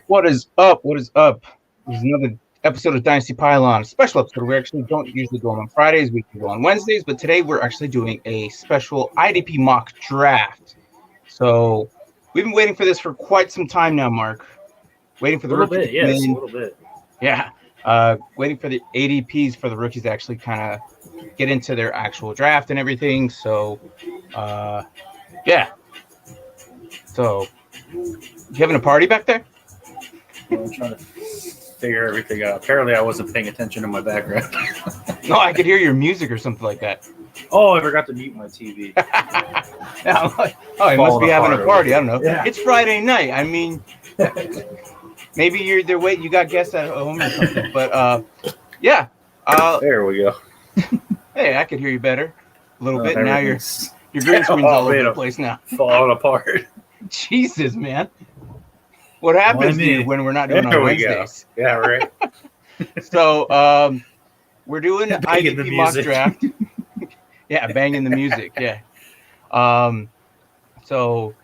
What is up? What is up? This is another episode of Dynasty Pylon, a special episode. We actually don't usually go on Fridays, we can go on Wednesdays, but today we're actually doing a special IDP mock draft. So we've been waiting for this for quite some time now, Mark. Waiting for the rookies to come in. A little bit. Yeah. Waiting for the ADPs for the rookies to actually kind of get into their actual draft and everything. So, yeah. So, you having a party back there? I'm trying to figure everything out. Apparently, I wasn't paying attention to my background. No, I could hear your music or something like that. Oh, I forgot to mute my TV. Yeah, I'm like, oh, he must be having a party. I don't know. Yeah. It's Friday night. I mean, maybe you're there waiting. You got guests at home or something. But yeah. There we go. Hey, I could hear you better a little bit. Now your green screen's all over the place now. Falling apart. Jesus, man. What happens to you when we're not doing on Wednesdays? Go. Yeah, right. So we're doing an IDP mock music. draft. Yeah, banging the music. Yeah. So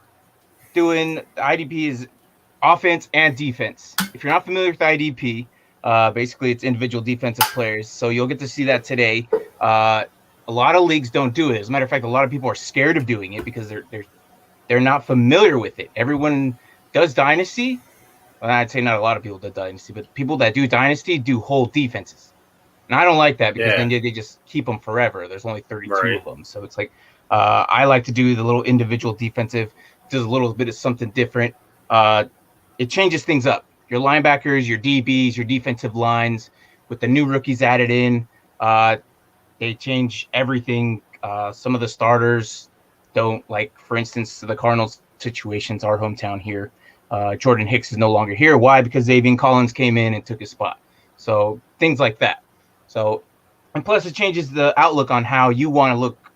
doing IDP is offense and defense. If you're not familiar with IDP, basically it's individual defensive players. So you'll get to see that today. A lot of leagues don't do it. As a matter of fact, a lot of people are scared of doing it because they're not familiar with it. Everyone does Dynasty. Well, I'd say not a lot of people do Dynasty, but people that do Dynasty do whole defenses. And I don't like that because then they just keep them forever. There's only 32 of them. So it's like I like to do the little individual defensive, does a little bit of something different. It changes things up. Your linebackers, your DBs, your defensive lines, with the new rookies added in, they change everything. Some of the starters don't, like, for instance, the Cardinals situations, our hometown here. Jordan Hicks is no longer here. Why? Because Xavier Collins came in and took his spot. So things like that. So, and plus it changes the outlook on how you want to look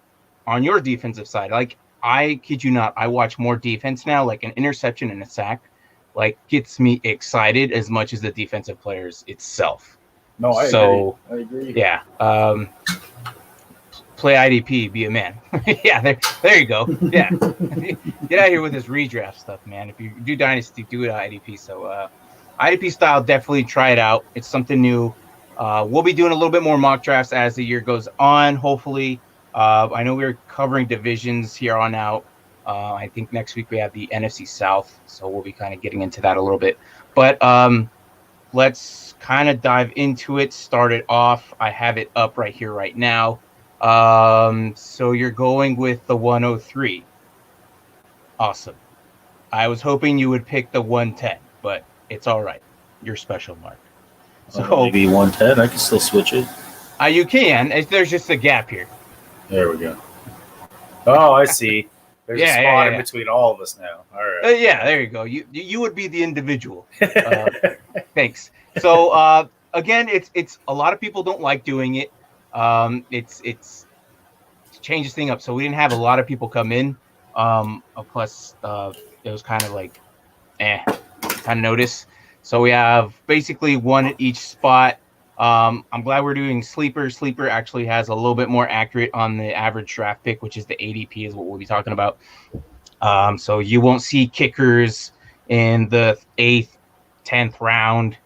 on your defensive side. Like, I kid you not, I watch more defense now, like an interception and a sack, like, gets me excited as much as the defensive players itself. No, I agree. Yeah. Play IDP, be a man. Yeah, there you go. Yeah. Get out of here with this redraft stuff, man. If you do Dynasty, do it IDP. So IDP style, definitely try it out. It's something new. We'll be doing a little bit more mock drafts as the year goes on, hopefully. I know we're covering divisions here on out. I think next week we have the NFC South, so we'll be kind of getting into that a little bit. But let's kind of dive into it. Start it off. I have it up right here right now. So you're going with the 103. Awesome. I was hoping you would pick the 110, but it's all right. You're special, Mark. So maybe 110. I can still switch it. You can. There's just a gap here. There we go. Oh, I see. There's a spot in between all of us now. All right. Yeah, there you go. You would be the individual. Thanks. So again, it's a lot of people don't like doing it. It changes things up. So we didn't have a lot of people come in. Plus, it was kind of like, kind of notice. So we have basically one at each spot. I'm glad we're doing Sleeper. Sleeper actually has a little bit more accurate on the average draft pick, which is the ADP is what we'll be talking about. So you won't see kickers in the 8th, 10th round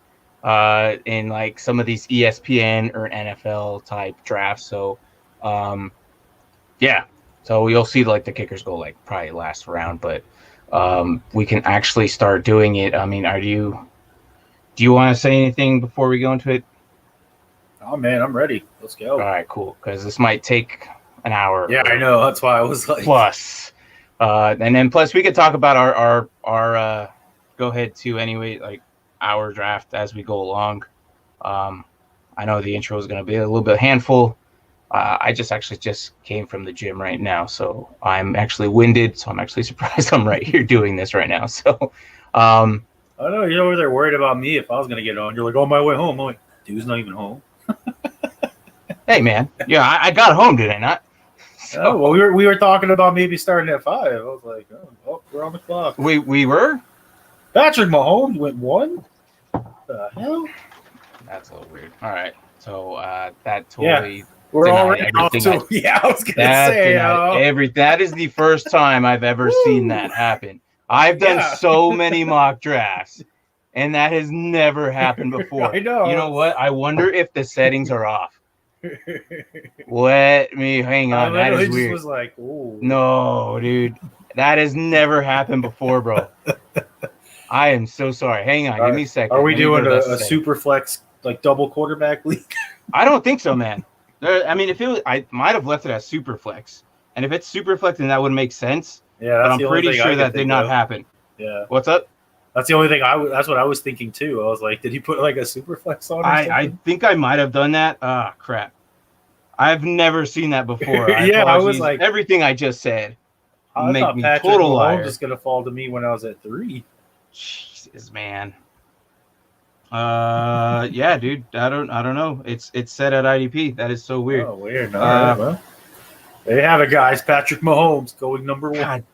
in like some of these ESPN or NFL type drafts. So, yeah. So you'll see like the kickers go like probably last round, but we can actually start doing it. I mean, do you want to say anything before we go into it? Oh, man, I'm ready. Let's go. All right, cool. Because this might take an hour. Yeah, I know. That's why I was like. Plus. And then plus we could talk about our go ahead to anyway, like our draft as we go along. I know the intro is going to be a little bit handful. I just came from the gym right now, so I'm actually winded. So I'm actually surprised I'm right here doing this right now. So, I know you're over there worried about me if I was going to get on. You're like, on my way home. I'm like, dude's not even home. Hey, man. Yeah, I got home, did I not? So, oh, well, we were talking about maybe starting at 5. I was like, oh, we're on the clock. We were? Patrick Mahomes went 1? The hell? That's a little weird. All right. So that totally... Yeah. We're already off to, I was going to say. That is the first time I've ever seen that happen. I've done so many mock drafts, And that has never happened before. I know. You know what? I wonder if the settings are off. Let me hang on. That is weird. Was like, ooh. No, dude. That has never happened before, bro. I am so sorry. Hang on. Give me a second. Are we doing a super flex, like double quarterback league? I don't think so, man. I mean, if it was, I might have left it as super flex. And if it's super flex, then that would make sense. Yeah, but I'm pretty sure that did not happen. Yeah. What's up? That's the only thing that's what I was thinking too. I was like, did he put like a super flex on? I think I might have done that. Ah, crap. I've never seen that before. I was like, everything I just said. I make thought me Patrick total Mahomes liar. was gonna fall to me when I was at 3. Jesus, man. Yeah, dude. I don't know. It's set at IDP. That is so weird. Oh, weird. All right, well, there you have it, guys. Patrick Mahomes going number 1. God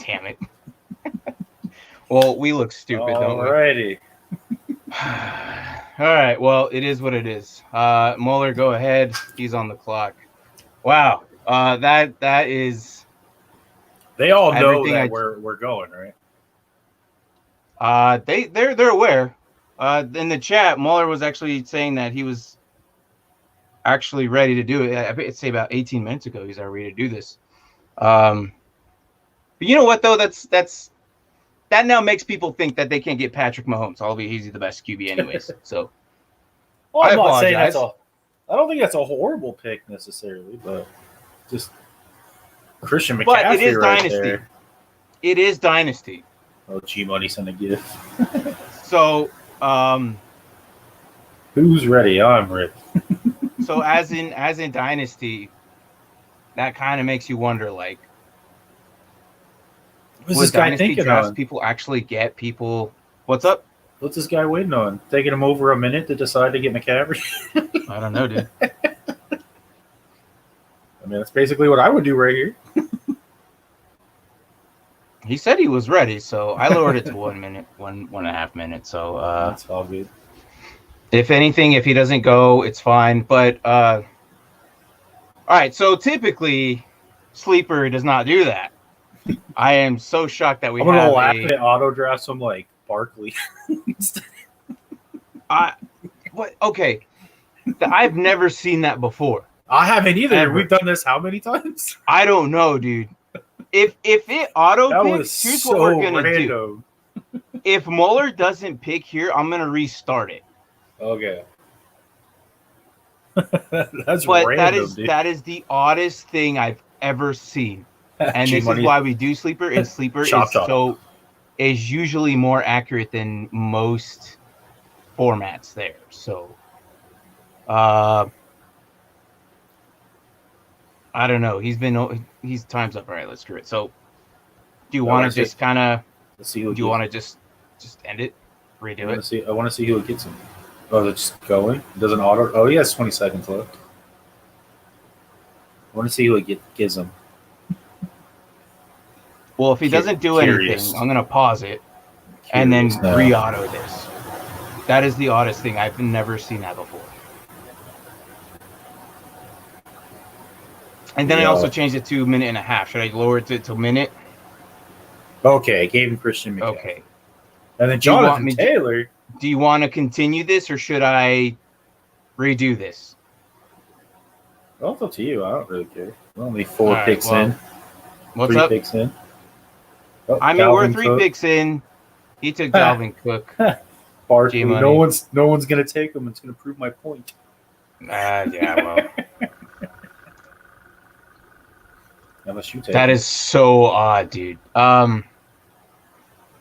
damn it. Well, we look stupid, don't we? Alrighty. All right. Well, it is what it is. Mueller, go ahead. He's on the clock. Wow. That is. They all know that we're going, right? They're aware. In the chat, Mueller was actually saying that he was actually ready to do it. I'd say about 18 minutes ago, he's ready to do this. But you know what though? That now makes people think that they can't get Patrick Mahomes. Albeit he's the best QB anyways. So well, I'm not saying I don't think that's a horrible pick necessarily, but just Christian McCaffrey. But it is right dynasty. There. It is dynasty. Oh, G-Money sent a gift. So, who's ready? I'm ready. So as in dynasty, that kind of makes you wonder, like, what's this guy thinking on? People actually get people. What's up? What's this guy waiting on? Taking him over a minute to decide to get McCaffrey? I don't know, dude. I mean, that's basically what I would do right here. He said he was ready, so I lowered it to 1 minute, 1.5 minutes. So that's all good. If anything, if he doesn't go, it's fine. But all right. So typically, Sleeper does not do that. I am so shocked that we. I'm gonna laugh at auto draft some like Barkley. What? Okay. I've never seen that before. I haven't either. Ever. We've done this how many times? I don't know, dude. If it auto picks, here's what we're gonna do. If Mueller doesn't pick here, I'm gonna restart it. Okay. That's random, that is the oddest thing I've ever seen. And this is why we do Sleeper. And Sleeper is usually more accurate than most formats there. So I don't know. He's time's up. All right, let's screw it. So do you want to just kind of do you want to just end it? Redo it? I want to see who it gets him. Oh, it's just going? It doesn't auto. Oh, he has 20 seconds left. I want to see who it gives him. Well, if he doesn't do anything, I'm going to pause it and then re-auto this. That is the oddest thing. I've never seen that before. And then I also changed it to 1.5 minutes. Should I lower it to a minute? Okay, I gave him Christian McCaffrey. Okay. And then Jonathan Taylor. Do you want to continue this or should I redo this? Well, it's up to you. I don't really care. We're only 4 picks in. What's up? 3 picks in. Oh, I mean, we're 3 picks in. He took Dalvin Cook. Barkley. No one's gonna take him. It's gonna prove my point. Yeah, well. Unless you take that is so odd, dude.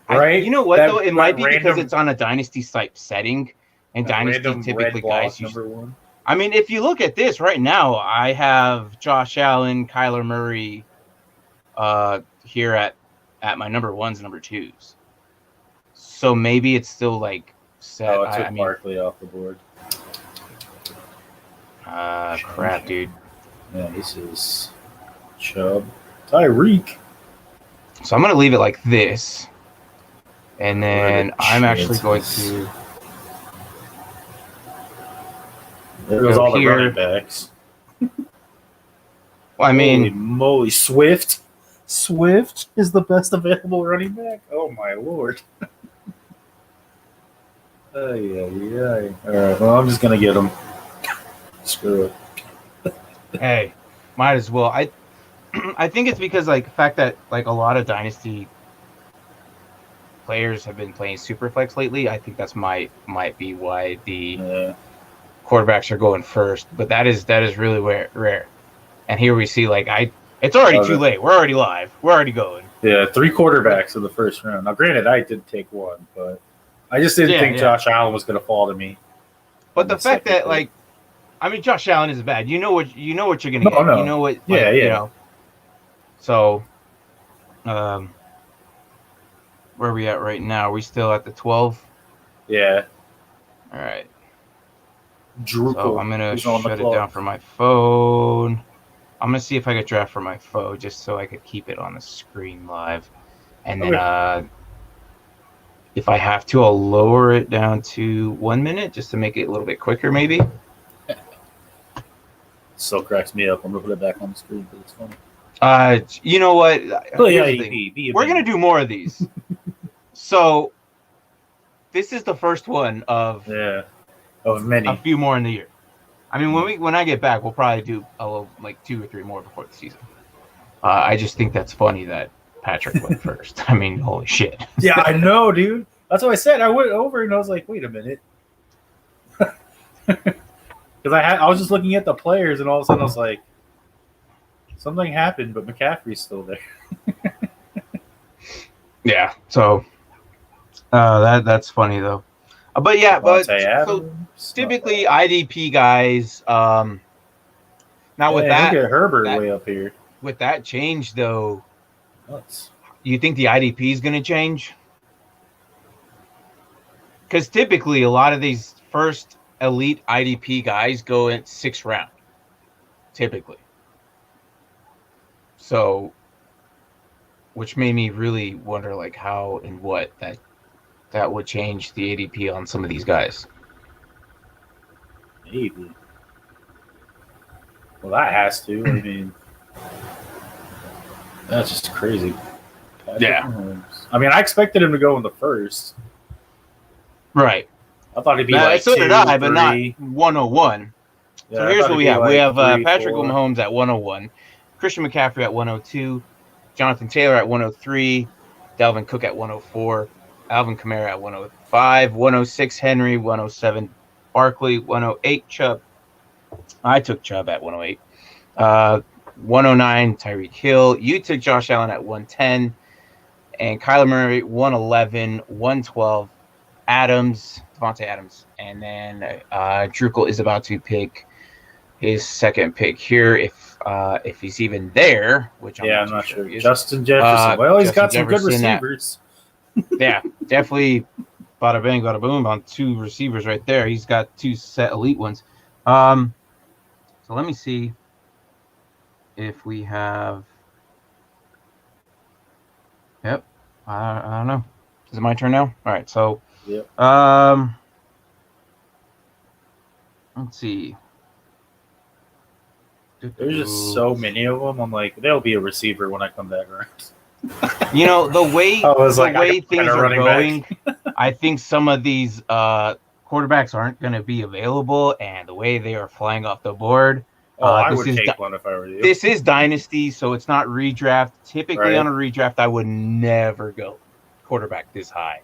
Right? You know what though? It might be because it's on a dynasty type setting, and dynasty typically guys number 1. I mean, if you look at this right now, I have Josh Allen, Kyler Murray, here at my number 1s and number 2s. So maybe it's still like set. Oh, it took Barkley off the board. Crap, dude. Yeah, this is Chubb, Tyreek. So I'm gonna leave it like this. And then I'm actually going to. There goes all the running backs. Well, I mean, holy moly, Swift. Swift is the best available running back. Oh my lord. All right. Well, I'm just gonna get him. Screw it. Hey, might as well. I think it's because like the fact that like a lot of dynasty players have been playing Superflex lately. I think that's might be why the quarterbacks are going first. But that is really rare. And here we see like it's already too late. We're already live. We're already going. Yeah, 3 quarterbacks in the first round. Now, granted, I did take one, but I just didn't think Josh Allen was going to fall to me. But the fact that like, I mean, Josh Allen is bad. You know what you're going to get. No. You know what? Like, You know. So, where are we at right now? Are we still at the 12? Yeah. All right. So I'm gonna shut it down for my phone. I'm gonna see if I could draft for my phone just so I could keep it on the screen live, and then if I have to, I'll lower it down to 1 minute just to make it a little bit quicker, maybe. So cracks me up. I'm gonna put it back on the screen because it's funny. You know what? We're gonna do more of these. So this is the first one of many. A few more in the year. I mean, when I get back, we'll probably do like 2 or 3 more before the season. I just think that's funny that Patrick went first. I mean, holy shit. Yeah, I know, dude. That's what I said. I went over and I was like, wait a minute. Because I was just looking at the players and all of a sudden I was like, something happened, but McCaffrey's still there. Yeah, so that's funny though. But yeah, so typically IDP guys. Now with that, look at Herbert way up here. With that change though, you think the IDP is going to change? Because typically a lot of these first elite IDP guys go in 6th round, typically. So, which made me really wonder like how and what that would change the ADP on some of these guys. Maybe. Well, that has to. I mean, that's just crazy. I mean, I expected him to go in the first. Right. I thought he'd be like so 2, did I, 3. but not 101. Yeah, so here's what we have. We have 3, Patrick Mahomes at 101, Christian McCaffrey at 102, Jonathan Taylor at 103, Dalvin Cook at 104, Alvin Kamara at 105, 106 Henry, 107 Barkley, 108 Chubb. I took Chubb at 108. 109 Tyreek Hill. You took Josh Allen at 110. And Kyler Murray, 111, 112. Devontae Adams. And then Drukel is about to pick his second pick here if he's even there, which I'm not sure. Justin Jefferson. Well, he's got some good receivers. Yeah, definitely bada bang, bada boom on 2 receivers right there. He's got 2 set elite ones. So let me see if we have. Yep. I don't know. Is it my turn now? All right. So. Yep. Let's see. There's just so many of them. I'm like, there'll be a receiver when I come back around. You know, the way things are going, I think some of these quarterbacks aren't going to be available, and the way they are flying off the board. I would take one if I were you. This is Dynasty, so it's not redraft. Typically on a redraft, I would never go quarterback this high.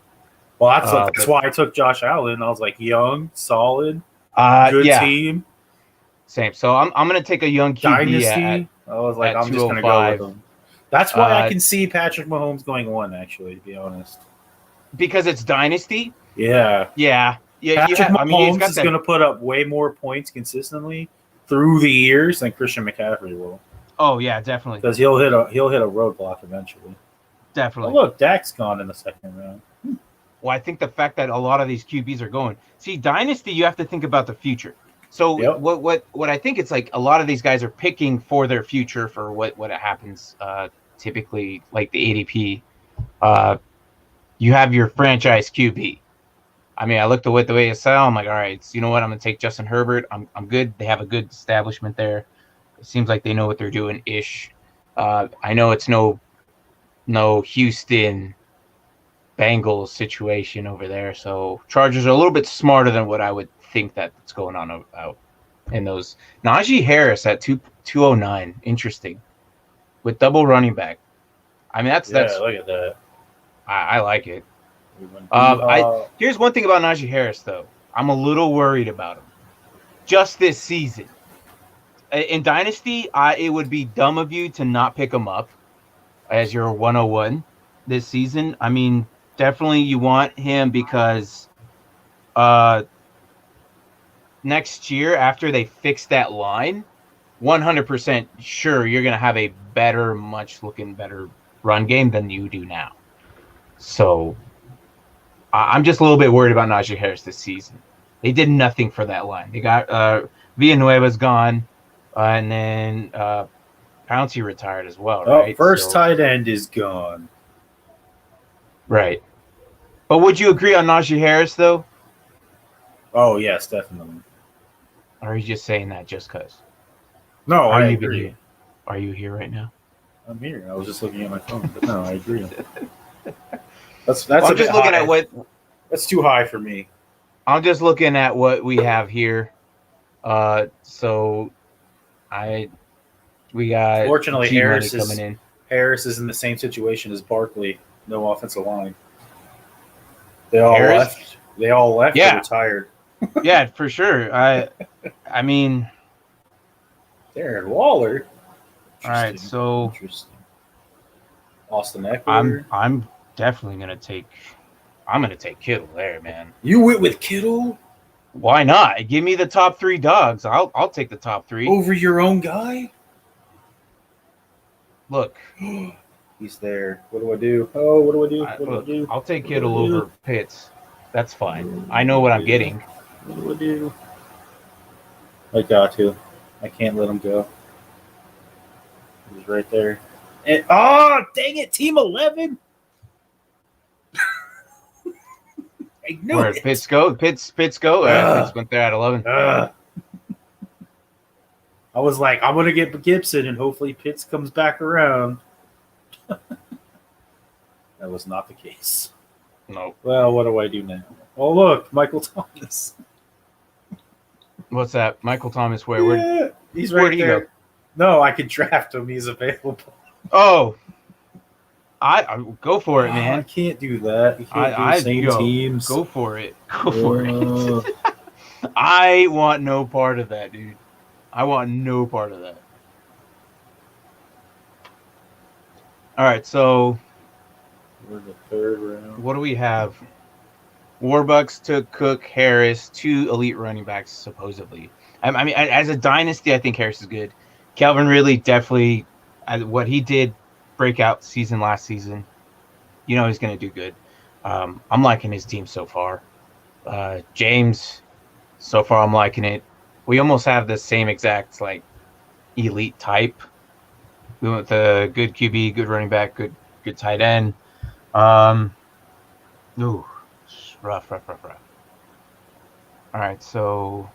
Well, that's why I took Josh Allen. I was like, young, solid, good team. Same. So I'm going to take a young QB Dynasty. I was like, I'm just going to go with him. That's why I can see Patrick Mahomes going 1, actually, to be honest. Because it's Dynasty? Yeah. Yeah. Patrick Mahomes is going to put up way more points consistently through the years than Christian McCaffrey will. Oh, yeah, definitely. Because he'll hit a roadblock eventually. Definitely. Oh, look, Dak's gone in the second round. Well, I think the fact that a lot of these QBs are going. See, Dynasty, you have to think about the future. So what I think it's like a lot of these guys are picking for their future for what happens typically like the ADP. You have your franchise QB. I mean, I looked at the way it sounds. I'm like, all right, you know what? I'm going to take Justin Herbert. I'm good. They have a good establishment there. It seems like they know what they're doing ish. I know it's no Houston Bengals situation over there. So Chargers are a little bit smarter than what I would think that's going on out in those. Najee Harris at 209. Interesting. With double running back. I mean, that's look at that. I like it. Here's one thing about Najee Harris, though. I'm a little worried about him. Just this season. In Dynasty, it would be dumb of you to not pick him up as your 101 this season. I mean, definitely you want him because next year, after they fix that line, 100% sure you're going to have a much better run game than you do now. So I'm just a little bit worried about Najee Harris this season. They did nothing for that line. They got Villanueva's gone, and then Pouncey retired as well, right? First tight end is gone. Right. But would you agree on Najee Harris, though? Oh, yes, definitely. Or are you just saying that just because? No, I agree. Are you here right now? I'm here. I was just looking at my phone, but no, I agree. That's I'm just looking at what. That's too high for me. I'm just looking at what we have here. So we got. Fortunately, Harris coming in. Harris is in the same situation as Barkley. No offensive line. They all left. They all left. Yeah. And retired. Yeah, for sure. I mean. Darren Waller. All right, so. Interesting. Austin Eckler. I'm definitely gonna take. I'm gonna take Kittle there, man. You went with Kittle? Why not? Give me the top 3 dogs. I'll take the top 3 over your own guy. Look, he's there. What do I do? Oh, what do I do? What do I do? I'll take Kittle over Pitts. That's fine. I know what I'm getting. What do I do? I got to. I can't let him go. He's right there. And, dang it, Team 11. I knew Where it. Pitts go? Pitts go. Pitts went there at 11. I was like, I'm going to get Gibson, and hopefully Pitts comes back around. That was not the case. No. Well, what do I do now? Oh, look, Michael Thomas. What's that? Michael Thomas, where? Yeah, he's right there. Go? No, I could draft him. He's available. Oh. I go for it, man. I can't do that. You can't do the same teams. Go for it. Go for it. I want no part of that, dude. I want no part of that. All right, so we're in the 3rd round. What do we have? Warbucks took Cook, Harris, 2 elite running backs, supposedly. I mean, as a dynasty, I think Harris is good. Calvin Ridley definitely, what he did breakout season last season, he's going to do good. I'm liking his team so far. James, so far I'm liking it. We almost have the same exact elite type. We went with a good QB, good running back, good tight end. Rough. All right, so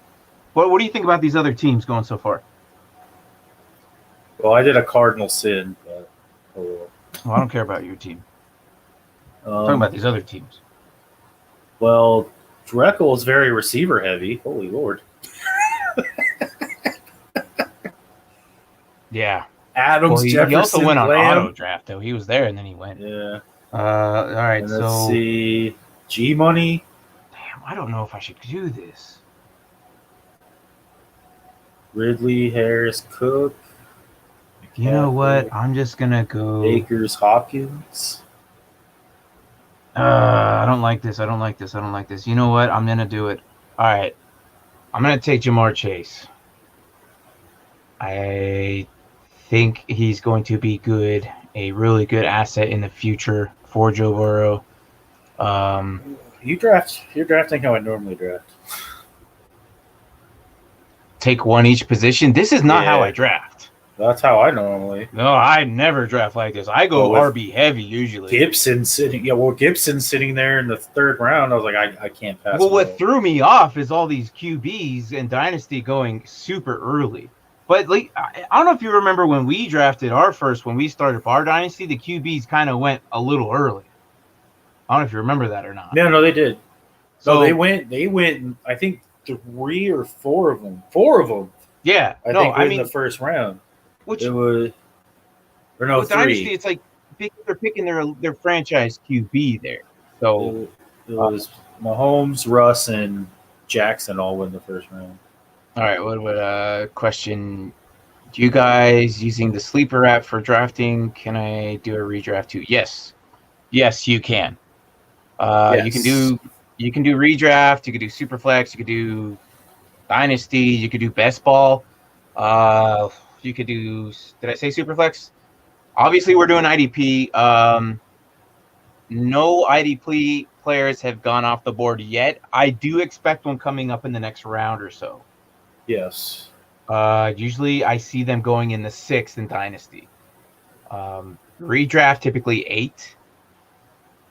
what do you think about these other teams going so far? Well, I did a cardinal sin, but well, I don't care about your team. I'm talking about these other teams. Well, Drekel is very receiver heavy. Holy Lord. Yeah. Adams, Jefferson, he also went on Lamb. auto draft, though. He was there, and then he went. Yeah. All right, and let's see. G-Money. Damn, I don't know if I should do this. Ridley, Harris, Cook. You know what? I'm just going to go. Akers, Hopkins. I don't like this. You know what? I'm going to do it. All right. I'm going to take Jamar Chase. I think he's going to be good, a really good asset in the future for Joe Burrow. You're drafting how I normally draft. Take one each position. This is not how I draft. That's how I normally. No, I never draft like this. I go RB heavy usually. Gibson's sitting there in the 3rd round. I was like, I can't pass. Well, what threw me off is all these QBs in Dynasty going super early. But I don't know if you remember when we drafted when we started our Dynasty, the QBs kind of went a little early. I don't know if you remember that or not. No, they did. So So they went. I think 3 or 4 of them. 4 of them. yeah, I no, think I in mean, the first round. which It was, or no, with Dynasty, 3. it's like they're picking their franchise QB there. So It was Mahomes, Russ, and Jackson all win the first round. all right, what would question? Do you guys using the sleeper app for drafting? Can I do a redraft too? Yes, you can. Yes. You can do redraft. You can do superflex. You can do dynasty. You could do best ball. You could do. Did I say superflex? Obviously, we're doing IDP. No IDP players have gone off the board yet. I do expect one coming up in the next round or so. Yes. Usually I see them going in the 6th in Dynasty. Redraft typically 8.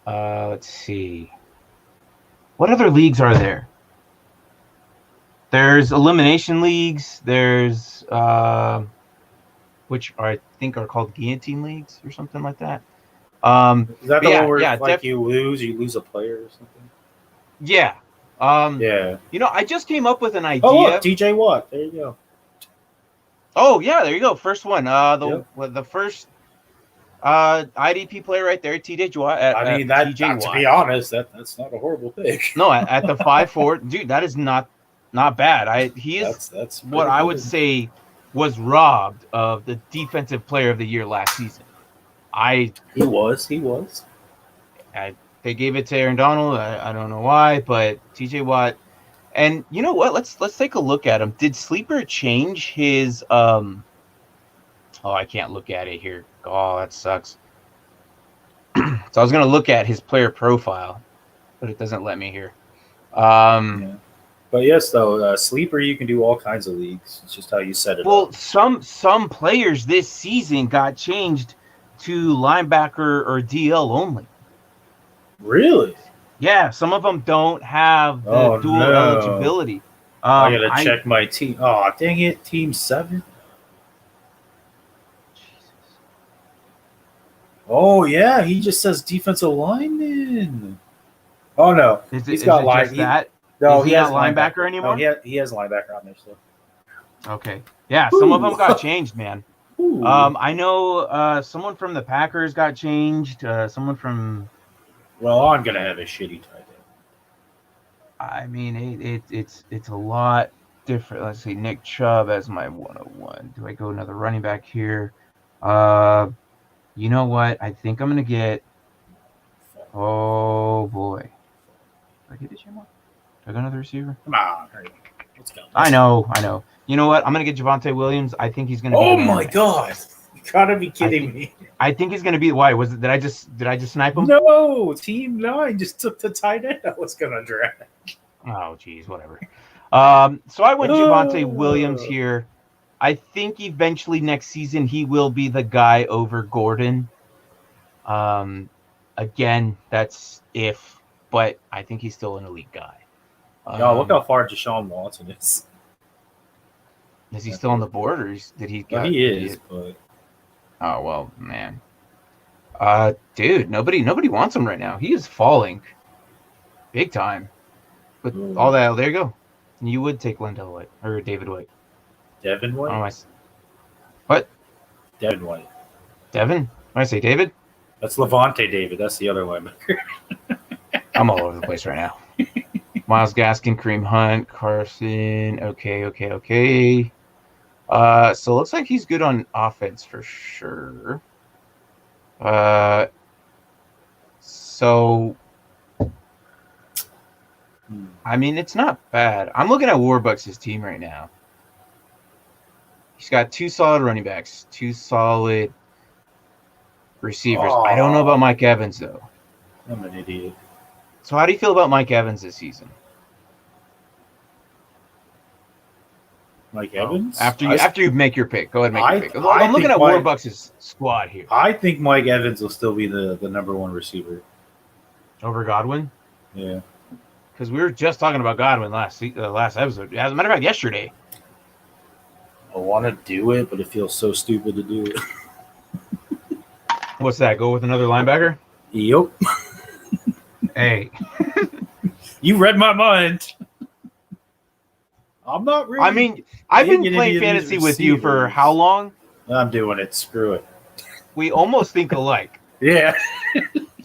Let's see. What other leagues are there? There's elimination leagues. There's which I think are called guillotine leagues or something like that. Is that the one where you lose a player or something? Yeah. Yeah. I just came up with an idea. Oh, look, TJ Watt. There you go. Oh yeah, there you go. First one. The first IDP player right there, TJ Watt. To be honest, that's not a horrible pick. No, at the 5'4", dude, that is not bad. He is that's what I would say was robbed of the defensive player of the year last season. He was. They gave it to Aaron Donald. I don't know why, but TJ Watt. And you know what? Let's take a look at him. Did Sleeper change his Oh, I can't look at it here. Oh, that sucks. So I was gonna look at his player profile, but it doesn't let me here. Yeah. But yes, though, Sleeper, you can do all kinds of leagues. It's just how you set it up. Well, some players this season got changed to linebacker or DL only. Really? Yeah, some of them don't have the dual eligibility. I gotta check my team. Oh, dang it, Team 7. Jesus. Oh yeah, he just says defensive lineman. Oh no, He's got linebacker. No, he has linebacker anymore. No, he has linebacker on there still. Okay, yeah, some of them got changed, man. Ooh. I know someone from the Packers got changed. Someone from. Well, I'm gonna have a shitty tight end. I mean, it's a lot different. Let's see, Nick Chubb as my 101. Do I go another running back here? You know what? I think I'm gonna get. Oh boy, did I get this more? Do I go another receiver? Come on, hurry. Let's go. I know. You know what? I'm gonna get Javonte Williams. I think he's gonna. Oh my god! You gotta be kidding me. I think he's gonna be. Why was it? Did I just snipe him? No, Team 9 just took the tight end I was gonna draft. Oh geez, whatever. So I went Javonte Williams here. I think eventually next season he will be the guy over Gordon. Again, that's if, but I think he's still an elite guy. Look how far Deshaun Watson is. Is he still on the board, or did he? He is, but oh well, man. Dude, nobody wants him right now. He is falling, big time. With all that, there you go. You would take Lendell White or David White. Devin White. What? Devin White. Devin? When I say David? That's Levante David. That's the other linebacker. I'm all over the place right now. Myles Gaskin, Kareem Hunt, Carson. Okay. So it looks like he's good on offense for sure. So I mean, it's not bad. I'm looking at Warbucks' team right now. He's got 2 solid running backs, 2 solid receivers. I don't know about Mike Evans, though. I'm an idiot. So how do you feel about Mike Evans this season? Mike Evans? After you make your pick, go ahead and make your pick. I'm looking at Warbucks' squad here. I think Mike Evans will still be the number 1 receiver. Over Godwin? Yeah. Because we were just talking about Godwin last episode. As a matter of fact, yesterday. I want to do it, but it feels so stupid to do it. What's that? Go with another linebacker? Yep. Hey, You read my mind. I'm not really. I mean, I've been digging playing any of these fantasy with you for how receivers. long? I'm doing it. Screw it. We almost think alike. Yeah.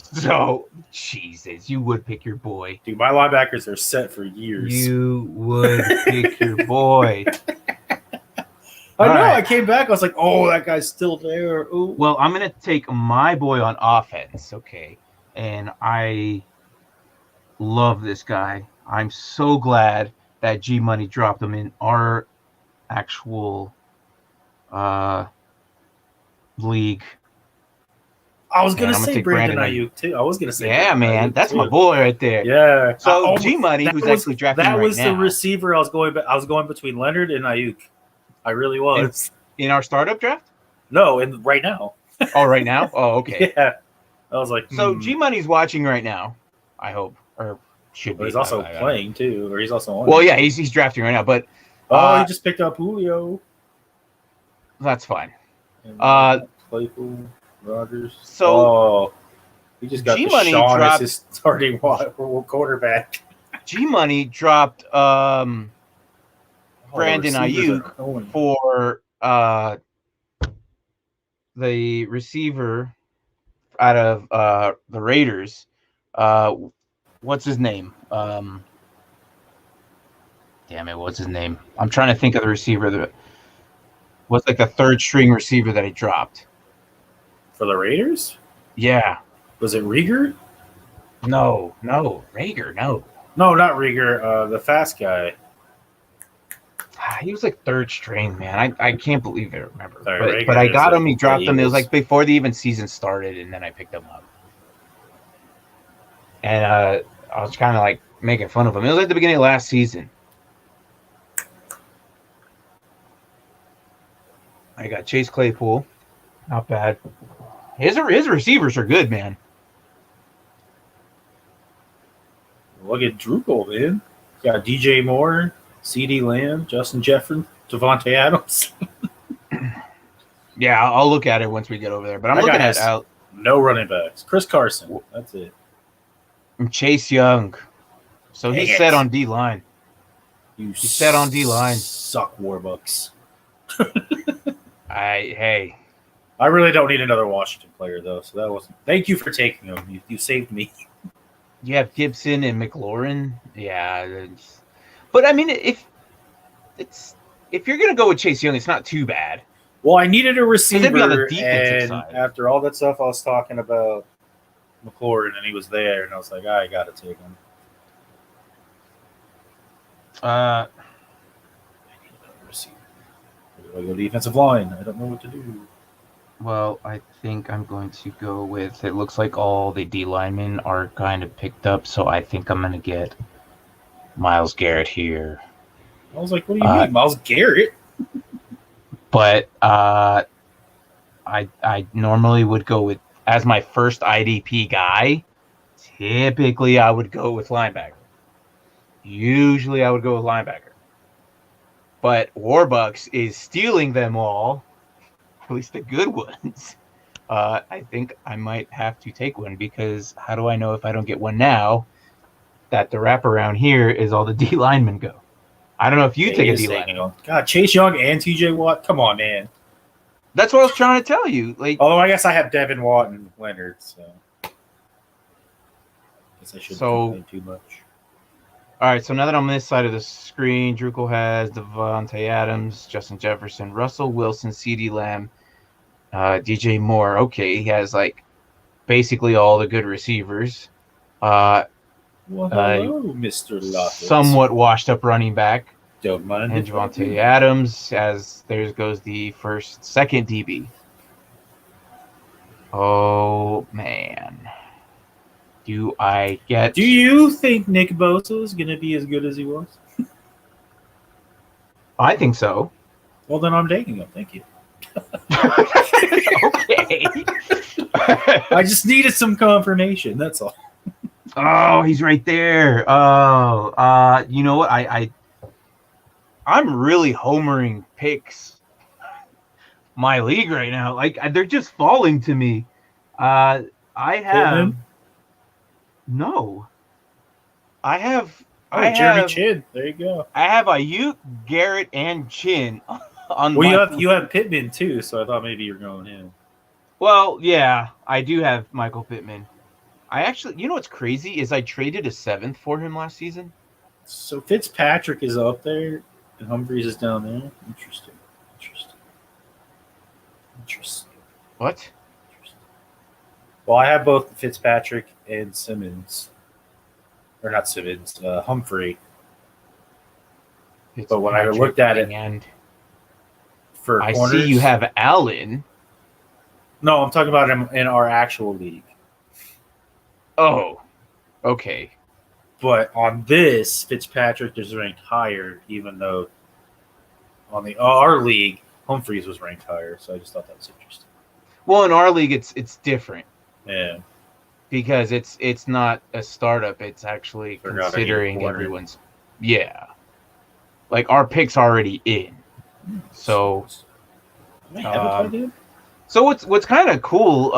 So, Jesus, you would pick your boy. Dude, my linebackers are set for years. You would pick your boy. I know. Right. I came back. I was like, oh, that guy's still there. Ooh. Well, I'm going to take my boy on offense, okay? And I love this guy. I'm so glad that G Money dropped him in our actual league. I was going to I'm gonna say take Brandon Brandon Ayuk, too. I was going to say Yeah, Brandon man. Ayuk, That's too. my boy right there. Yeah. So G Money, who's actually drafting right now. That was the receiver I was going between Leonard and Ayuk. I really was. In our startup draft? No, and right now. Oh, right now? Oh, okay. Yeah. I was like, So G Money's watching right now, I hope. Or should be. But he's also playing, too. Or he's also on. Well, yeah, he's drafting right now. But he just picked up Julio. That's fine. Claypool, Rodgers. So he just got G-Money Deshaun dropped, as his starting quarterback. G Money dropped Brandon Ayuk for the receiver out of the Raiders. What's his name? Damn it, what's his name? I'm trying to think of the receiver that was like the third string receiver that he dropped. For the Raiders? Yeah. Was it Rieger? No, Rager, no. No, not Rieger. The fast guy. He was like third string, man. I can't believe I remember. Sorry, but I got like him. He dropped him. It was like before the even season started, and then I picked him up. And I was kind of like making fun of him. It was like the beginning of last season. I got Chase Claypool. Not bad. His receivers are good, man. Look at Drupal, man. Got DJ Moore, CD Lamb, Justin Jefferson, Javonte Adams. Yeah, I'll look at it once we get over there. But I'm looking at no running backs. Chris Carson. That's it. And Chase Young. So he's set on D line. He's set on D line. Suck Warbucks. Hey. I really don't need another Washington player though, so that wasn't. Thank you for taking him. You saved me. You have Gibson and McLaurin. Yeah. But I mean, if you're gonna go with Chase Young, it's not too bad. Well, I needed a receiver, on the defensive and side. after all that stuff I was talking about McLaurin, and he was there, and I was like, I gotta take him. I need another receiver. I go defensive line. I don't know what to do. Well, I think I'm going to go with. It looks like all the D linemen are kind of picked up, so I think I'm gonna get Myles Garrett here. I was like, what do you mean, Myles Garrett? But I normally would go with, as my first IDP guy, typically I would go with linebacker. Usually I would go with linebacker. But Warbucks is stealing them all, at least the good ones. I think I might have to take one, because how do I know if I don't get one now that the wraparound here is all the D linemen go? I don't know if you take a D lineman. God, Chase Young and TJ Watt. Come on, man. That's what I was trying to tell you. Although I guess I have Devin Watt and Leonard, so I guess I shouldn't complain too much. All right, so now that I'm on this side of the screen, Drupal has Davante Adams, Justin Jefferson, Russell Wilson, CeeDee Lamb, DJ Moore. Okay, he has like basically all the good receivers. Well, hello, Mr. Lockett. Somewhat washed up running back. Don't mind. And Javonte Adams, as there goes the second DB. Oh, man. Do you think Nick Bosa is going to be as good as he was? I think so. Well, then I'm taking him. Thank you. Okay. I just needed some confirmation. That's all. Oh, he's right there. Oh, you know what? I'm really homering picks my league right now. Like, they're just falling to me. I have No. I have Oh, Jeremy Chin. There you go. I have Ayuk, Garrett, and Chin on Well, my you have Pittman too, so I thought maybe you're going him. Well, yeah, I do have Michael Pittman. I actually, you know what's crazy is I traded a 7th for him last season. So Fitzpatrick is up there, and Humphreys is down there. Interesting. What? Well, I have both Fitzpatrick and Simmons, or not Simmons, Humphrey. But when I looked at it, and for I corners, see you have Allen. No, I'm talking about him in our actual league. Oh, okay. But on this, Fitzpatrick is ranked higher, even though on our league, Humphreys was ranked higher. So I just thought that was interesting. Well, in our league, it's different. Yeah, because it's not a startup. It's actually considering everyone's. Yeah, like our pick's already in. So, so what's kind of cool.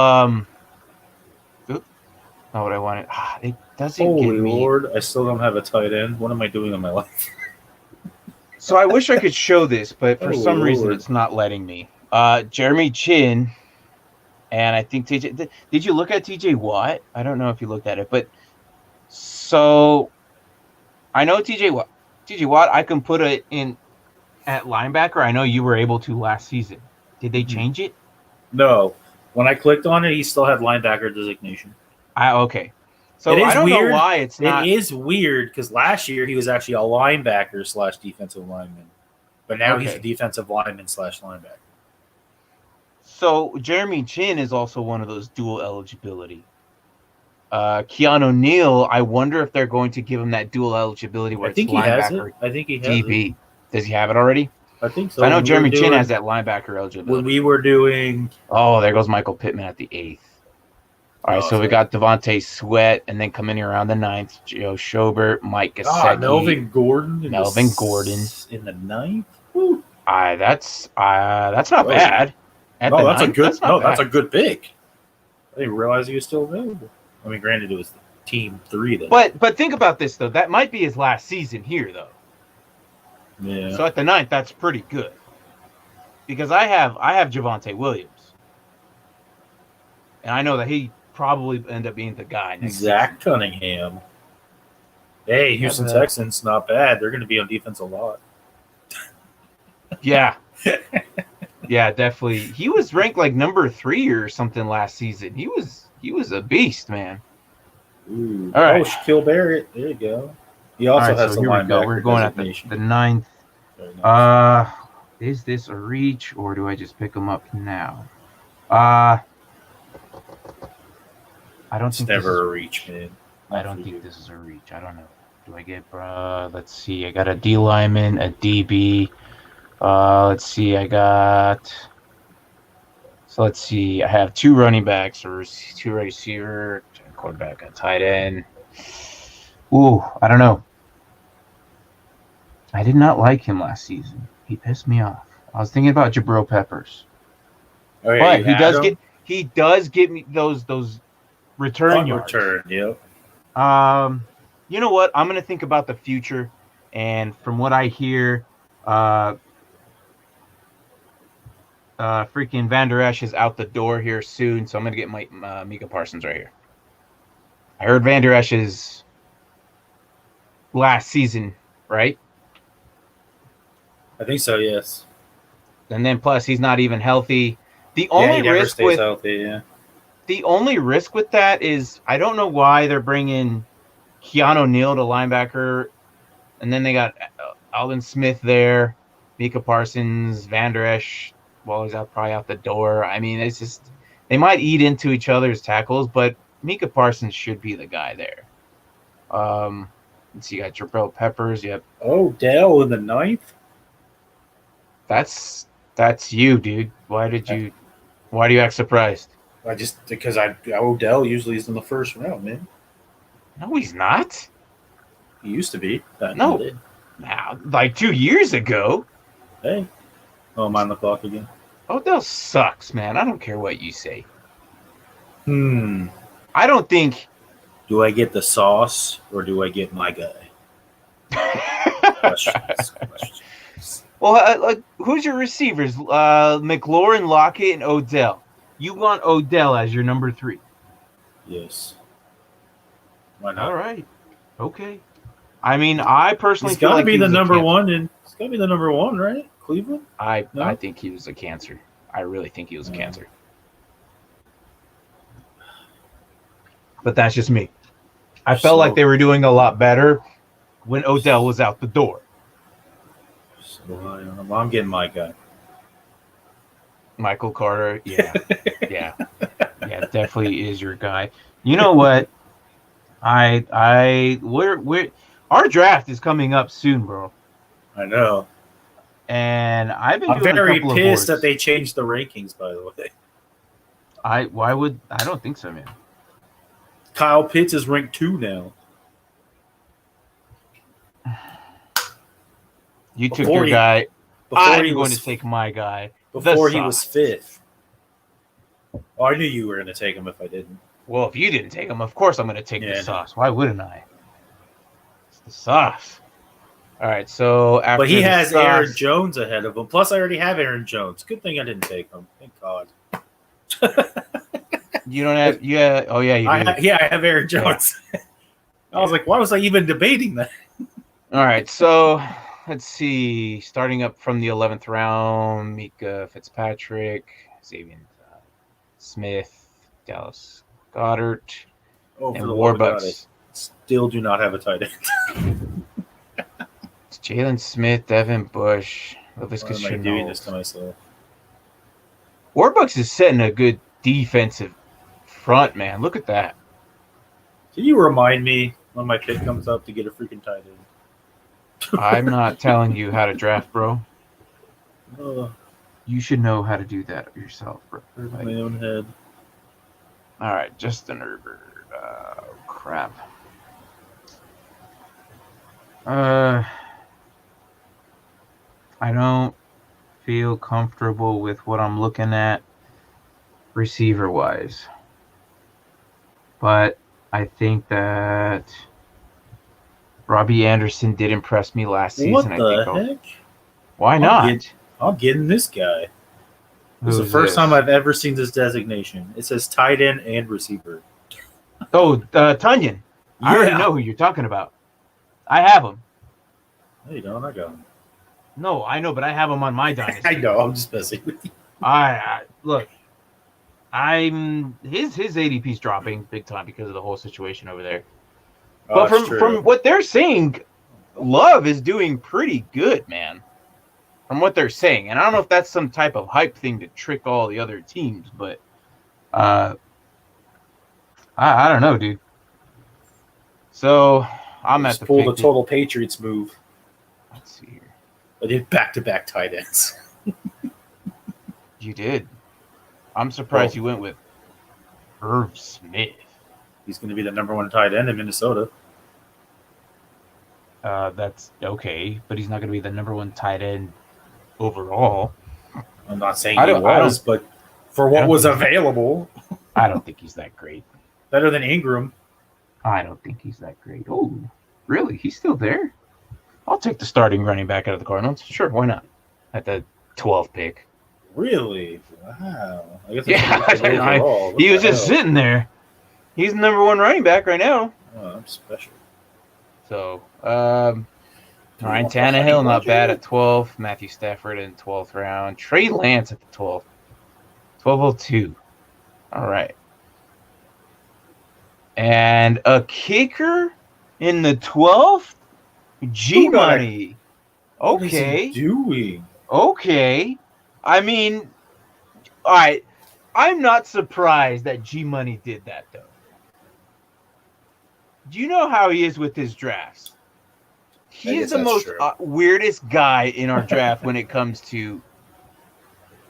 Not what I wanted. It doesn't. Holy Lord! I still don't have a tight end. What am I doing in my life? So I wish I could show this, but for some reason it's not letting me. Jeremy Chin, and I think TJ. Did you look at TJ Watt? I don't know if you looked at it, but so I know TJ Watt. TJ Watt, I can put it in at linebacker. I know you were able to last season. Did they change it? No. When I clicked on it, he still had linebacker designation. Okay. So I don't know why it's not. It is weird because last year he was actually a linebacker / defensive lineman, but now he's a defensive lineman / linebacker. So Jeremy Chin is also one of those dual eligibility. Keanu Neal, I wonder if they're going to give him that dual eligibility where it's linebacker. I think he has DB. it. Does he have it already? I think so. I know Jeremy Chin has that linebacker eligibility. When we were doing... Oh, there goes Michael Pittman at the 8th. All right, so we got Devontae Sweat, and then coming in around the 9th, Joe Schobert, Mike Gesicki. Melvin Gordon. In the 9th? Woo. That's not bad. That's a good pick. I didn't realize he was still available. I mean, granted, it was team 3 then. But think about this though. That might be his last season here though. Yeah. So at the 9th, that's pretty good. Because I have Javonte Williams, and I know that he probably end up being the guy next Zach season. Cunningham. Hey, Houston Texans, not bad. They're going to be on defense a lot. Yeah. Yeah, definitely. He was ranked like number 3 or something last season. He was a beast, man. Ooh. All right. Oh, Shaquille Barrett. There you go. He also has a linebacker. We're going at the 9th. Nice. Is this a reach or do I just pick him up now? I don't think never a reach, man. I don't think this is a reach. I don't know. Do I get let's see. I got a D lineman, a DB. Let's see. Let's see. I have 2 running backs or 2 receiver, quarterback, a tight end. Ooh, I don't know. I did not like him last season. He pissed me off. I was thinking about Jabril Peppers. Oh, yeah, but he does get me those return yards. Yep. You know what? I'm gonna think about the future, and from what I hear, freaking Van Der Esch is out the door here soon, so I'm gonna get my Micah Parsons right here. I heard Van Der Esch is last season, right? I think so. Yes. And then plus he's not even healthy. The only risk with healthy, yeah. The only risk with that is I don't know why they're bringing Keanu Neal to linebacker, and then they got Alden Smith there, Micah Parsons, Van Der Esch. Well, he's probably out the door. I mean, it's just they might eat into each other's tackles, but Micah Parsons should be the guy there. Let's see, you got Jabril Peppers. Yep. Oh, Dell in the 9th. That's you, dude. Why do you act surprised? Because Odell usually is in the first round, man. No, he's not. He used to be. No, like 2 years ago. Hey, I'm on the clock again. Odell sucks, man. I don't care what you say. I I don't think Do I get the sauce or do I get my guy? Questions. Well, who's your receivers? McLaurin, Lockett, and Odell. You want Odell as your number 3. Yes. Why not? All right. Okay. I mean, I personally He's feel got to like be he the was a number cancer. 1, and he's got to be the number 1, right? Cleveland. I No? think he was a cancer. I really think he was a cancer. But that's just me. I felt like they were doing a lot better when Odell was out the door. So I'm getting my guy. Michael Carter, yeah, yeah, definitely is your guy. You know what? We're our draft is coming up soon, bro. I know. And I've been I'm doing very a couple pissed of that they changed the rankings. By the way, I don't think so, man. Kyle Pitts is ranked 2 now. You took your guy. I'm going to take my guy. Before he was 5th. Oh, I knew you were going to take him if I didn't. Well, if you didn't take him, of course I'm going to take the sauce. Why wouldn't I? It's the sauce. All right, so after but he has Aaron Jones ahead of him. Plus, I already have Aaron Jones. Good thing I didn't take him. Thank God. You don't have. Yeah. Oh yeah, you do. I have Aaron Jones. Yeah. I was like, why was I even debating that? All right, so let's see. Starting up from the 11th round, Mika Fitzpatrick, Xavier Smith, Dallas Goddard, and Warbucks. Still do not have a tight end. It's Jalen Smith, Devin Bush, Laviska Why am I doing this to myself? Warbucks is setting a good defensive front, man. Look at that. Can you remind me when my pick comes up to get a freaking tight end? I'm not telling you how to draft, bro. Uh, You should know how to do that yourself, bro. Like, my own head. All right, Justin Herbert. Crap. I don't feel comfortable with what I'm looking at receiver-wise. But I think that Robbie Anderson did impress me last season. What the heck? Why not? I'm getting this guy. This is the first time I've ever seen this designation. It says tight end and receiver. Oh, Tunyon. I already know who you're talking about. I have him. No, you don't. I got him. No, I know, but I have him on my dynasty. I know. I'm just messing with you. Look. His ADP's dropping big time because of the whole situation over there. But from what they're saying, Love is doing pretty good, man. From what they're saying, and I don't know if that's some type of hype thing to trick all the other teams, but I don't know, dude. So I'm at the pull the total Patriots move. Let's see here. I did back-to-back tight ends. You did. I'm surprised you went with Irv Smith. He's going to be the number 1 tight end in Minnesota. That's okay, but he's not going to be the number 1 tight end overall. I'm not saying he was, but for what was available. I don't think he's that great. Better than Ingram. I don't think he's that great. Oh, really? He's still there? I'll take the starting running back out of the Cardinals. Sure, why not? At the 12th pick. Really? Wow. I guess he was just sitting there. He's the number 1 running back right now. Oh, I'm special. So, Ryan Tannehill, not bad at 12. Matthew Stafford in 12th round. Trey Lance at the 12th. 1202. All right. And a kicker in the 12th? G-Money. Okay. What is he doing? Okay. I mean, all right. I'm not surprised that G-Money did that, though. Do you know how he is with his drafts? He is the most weirdest guy in our draft when it comes to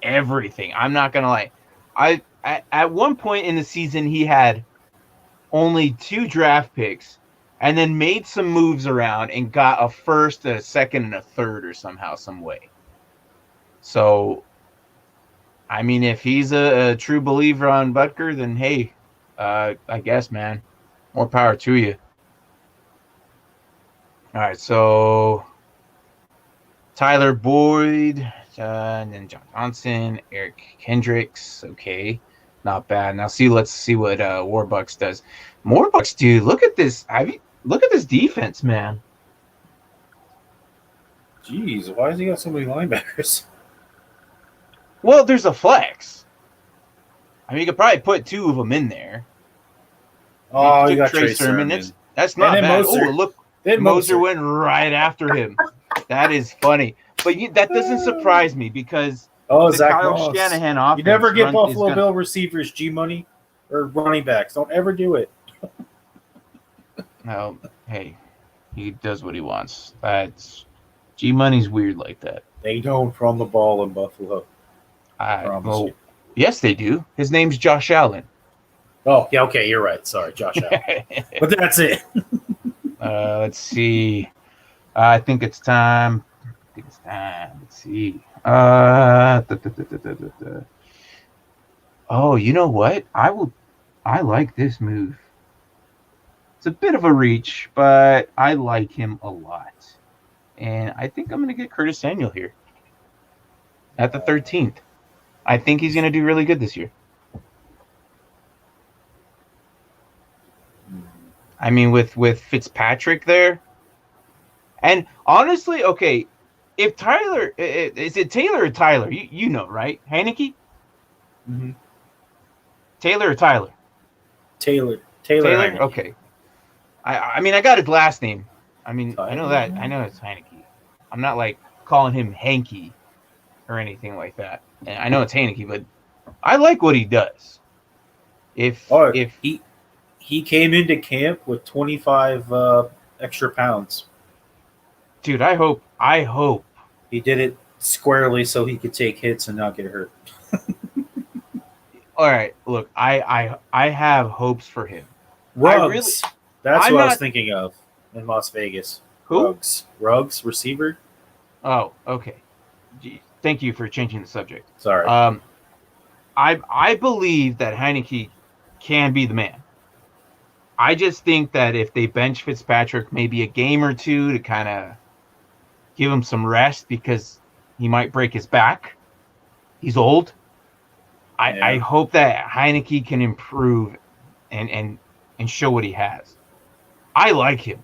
everything. I'm not going to lie. At one point in the season, he had only 2 draft picks and then made some moves around and got a first, a second, and a third or somehow, some way. So, I mean, if he's a true believer on Butker, then hey, I guess, man. More power to you. All right, so Tyler Boyd, and then John Johnson, Eric Kendricks. Okay, not bad. Now let's see what Warbucks does. Warbucks, dude, look at this. Look at this defense, man. Jeez, why has he got so many linebackers? Well, there's a flex. I mean, you could probably put 2 of them in there. Oh, you got Trey Sermon. That's not bad. Moser. Oh, look, Moser went right after him. That is funny. But that doesn't surprise me because the Zach Kyle Moss. Shanahan offense. You never get Buffalo Bill receivers G money or running backs. Don't ever do it. No, hey, he does what he wants. That's G money's weird like that. They don't run the ball in Buffalo. Well, yes, they do. His name's Josh Allen. Oh, yeah, okay, you're right. Sorry, Josh Allen. But that's it. Let's see. I think it's time. Let's see. Oh, you know what? I like this move. It's a bit of a reach, but I like him a lot. And I think I'm going to get Curtis Samuel here at the 13th. I think he's going to do really good this year. I mean, with Fitzpatrick there. And honestly, okay, if Tyler, is it Taylor or Tyler? You know, right? Heineke? Mm-hmm. Taylor or Tyler? Taylor. Heineke. Okay. I mean, I got his last name. I mean, Tyler. I know that. I know it's Heineke. I'm not like calling him Hanky or anything like that. And I know it's Heineke, but I like what he does. If he came into camp with 25 extra pounds. Dude, I hope he did it squarely so he could take hits and not get hurt. All right, look, I have hopes for him. Ruggs. That's what I was thinking of in Las Vegas. Who? Ruggs, receiver. Oh, okay. Thank you for changing the subject. Sorry. I believe that Heineke can be the man. I just think that if they bench Fitzpatrick maybe a game or two to kind of give him some rest because he might break his back. He's old. I hope that Heineke can improve and show what he has. I like him.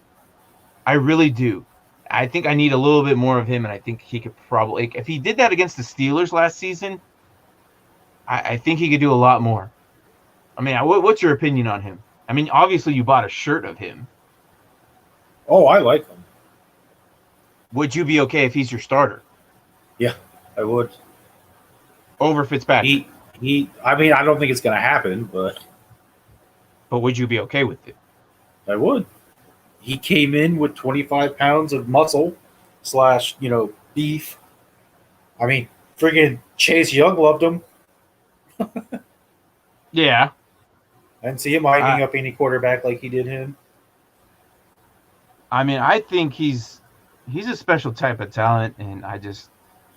I really do. I think I need a little bit more of him, and I think he could probably, if he did that against the Steelers last season, I think he could do a lot more. I mean, what's your opinion on him? I mean, obviously you bought a shirt of him. Oh, I like him. Would you be okay if he's your starter? Yeah, I would. Over Fitzpatrick? I mean, I don't think it's going to happen, but would you be okay with it? I would. He came in with 25 pounds of muscle / beef. I mean, friggin' Chase Young loved him. Yeah. I didn't see him lining up any quarterback like he did him. I mean, I think he's a special type of talent, and I just...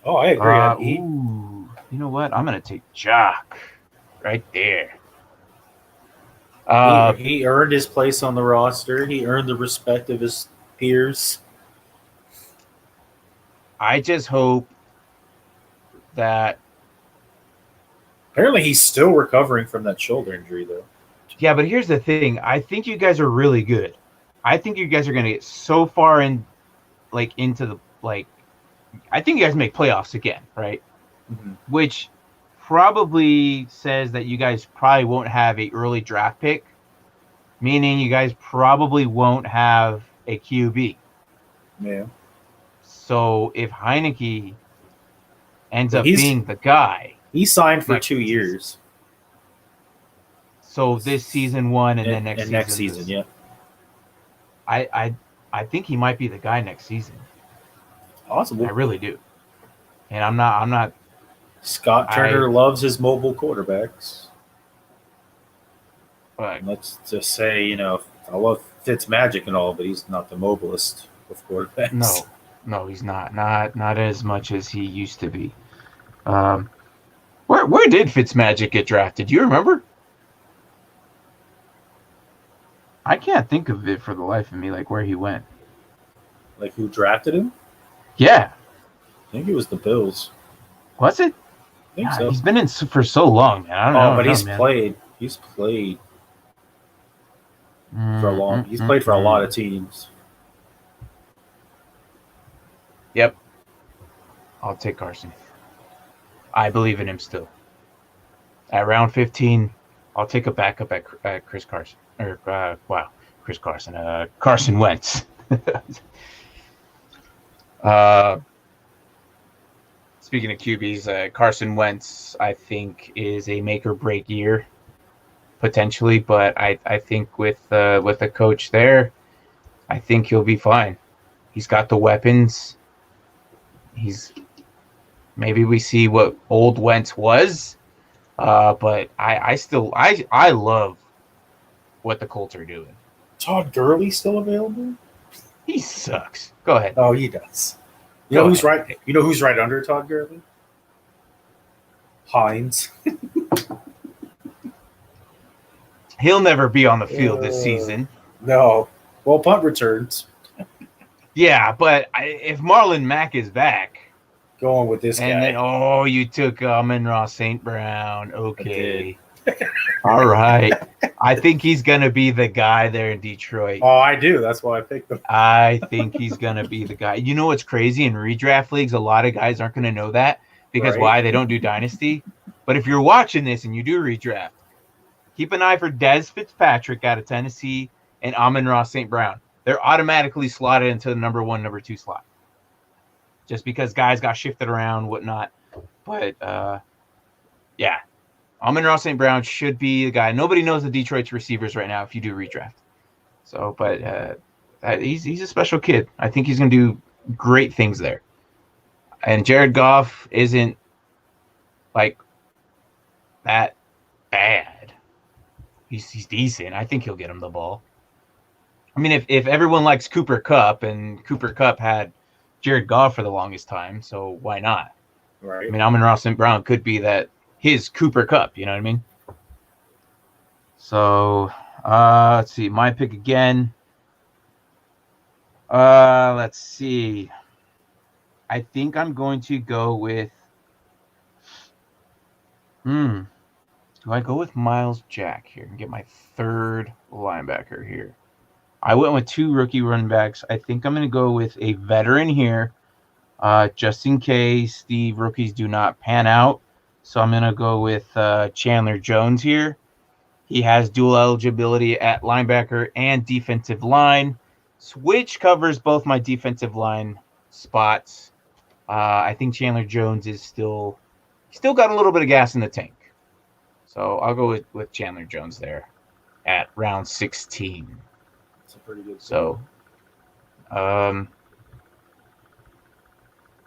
Oh, I agree. You know what? I'm going to take Jock right there. He earned his place on the roster. He earned the respect of his peers. I just hope that... Apparently he's still recovering from that shoulder injury, though. Yeah, but here's the thing. I think you guys are really good. I think you guys are going to get so far into the I think you guys make playoffs again, right? Mm-hmm. Which probably says that you guys probably won't have a early draft pick, meaning you guys probably won't have a QB. Yeah. So if Heineke ends up being the guy, he signed for 2 years. So this season 1 and then next season, yeah. I think he might be the guy next season. Possible. I really do. And I'm not Scott Turner loves his mobile quarterbacks. But let's just say, I love Fitzmagic and all, but he's not the mobilest of quarterbacks. No, he's not. Not as much as he used to be. Where did Fitzmagic get drafted? Do you remember? I can't think of it for the life of me, like where he went. Like who drafted him? Yeah, I think it was the Bills. was it? I think Yeah, so. he's been in for so long, man. I don't But know, he's man. played. He's played for a long. He's played for a lot of teams. Yep. I'll take Carson. I believe in him still. At round 15, I'll take a backup at Chris Carson. Chris Carson. Carson Wentz. Speaking of QBs, Carson Wentz, I think, is a make or break year, potentially. But I think with a coach there, I think he'll be fine. He's got the weapons. Maybe we see what old Wentz was. But I love what the Colts are doing. Todd Gurley still available? He sucks. Go ahead. Oh, he does. You know who's right? You know who's right under Todd Gurley? Hines. He'll never be on the field this season. No. Well, punt returns. Yeah, but if Marlon Mack is back, going with this guy. And then, you took Amon-Ra St. Brown. Okay. All right. I think he's going to be the guy there in Detroit. Oh, I do. That's why I picked him. I think he's going to be the guy. You know what's crazy? In redraft leagues, a lot of guys aren't going to know that because why? They don't do Dynasty. But if you're watching this and you do redraft, keep an eye for Dez Fitzpatrick out of Tennessee and Amon-Ra St. Brown. They're automatically slotted into the number 1, number 2 slot. Just because guys got shifted around, whatnot. But, yeah. Amon-Ra St. Brown should be the guy. Nobody knows the Detroit's receivers right now if you do redraft. So, but he's a special kid. I think he's going to do great things there. And Jared Goff isn't, like, that bad. He's decent. I think he'll get him the ball. I mean, if everyone likes Cooper Kupp, and Cooper Kupp had Jared Goff for the longest time, so why not? Right. I mean, Amon-Ra St. Brown could be that his Cooper Kupp, you know what I mean? So, let's see. My pick again. Let's see. I think I'm going to go with... Do I go with Miles Jack here and get my third linebacker here? I went with 2 rookie running backs. I think I'm going to go with a veteran here, just in case the rookies do not pan out. So I'm going to go with Chandler Jones here. He has dual eligibility at linebacker and defensive line, which covers both my defensive line spots. I think Chandler Jones is still got a little bit of gas in the tank. So I'll go with Chandler Jones there at round 16. That's a pretty good. So, but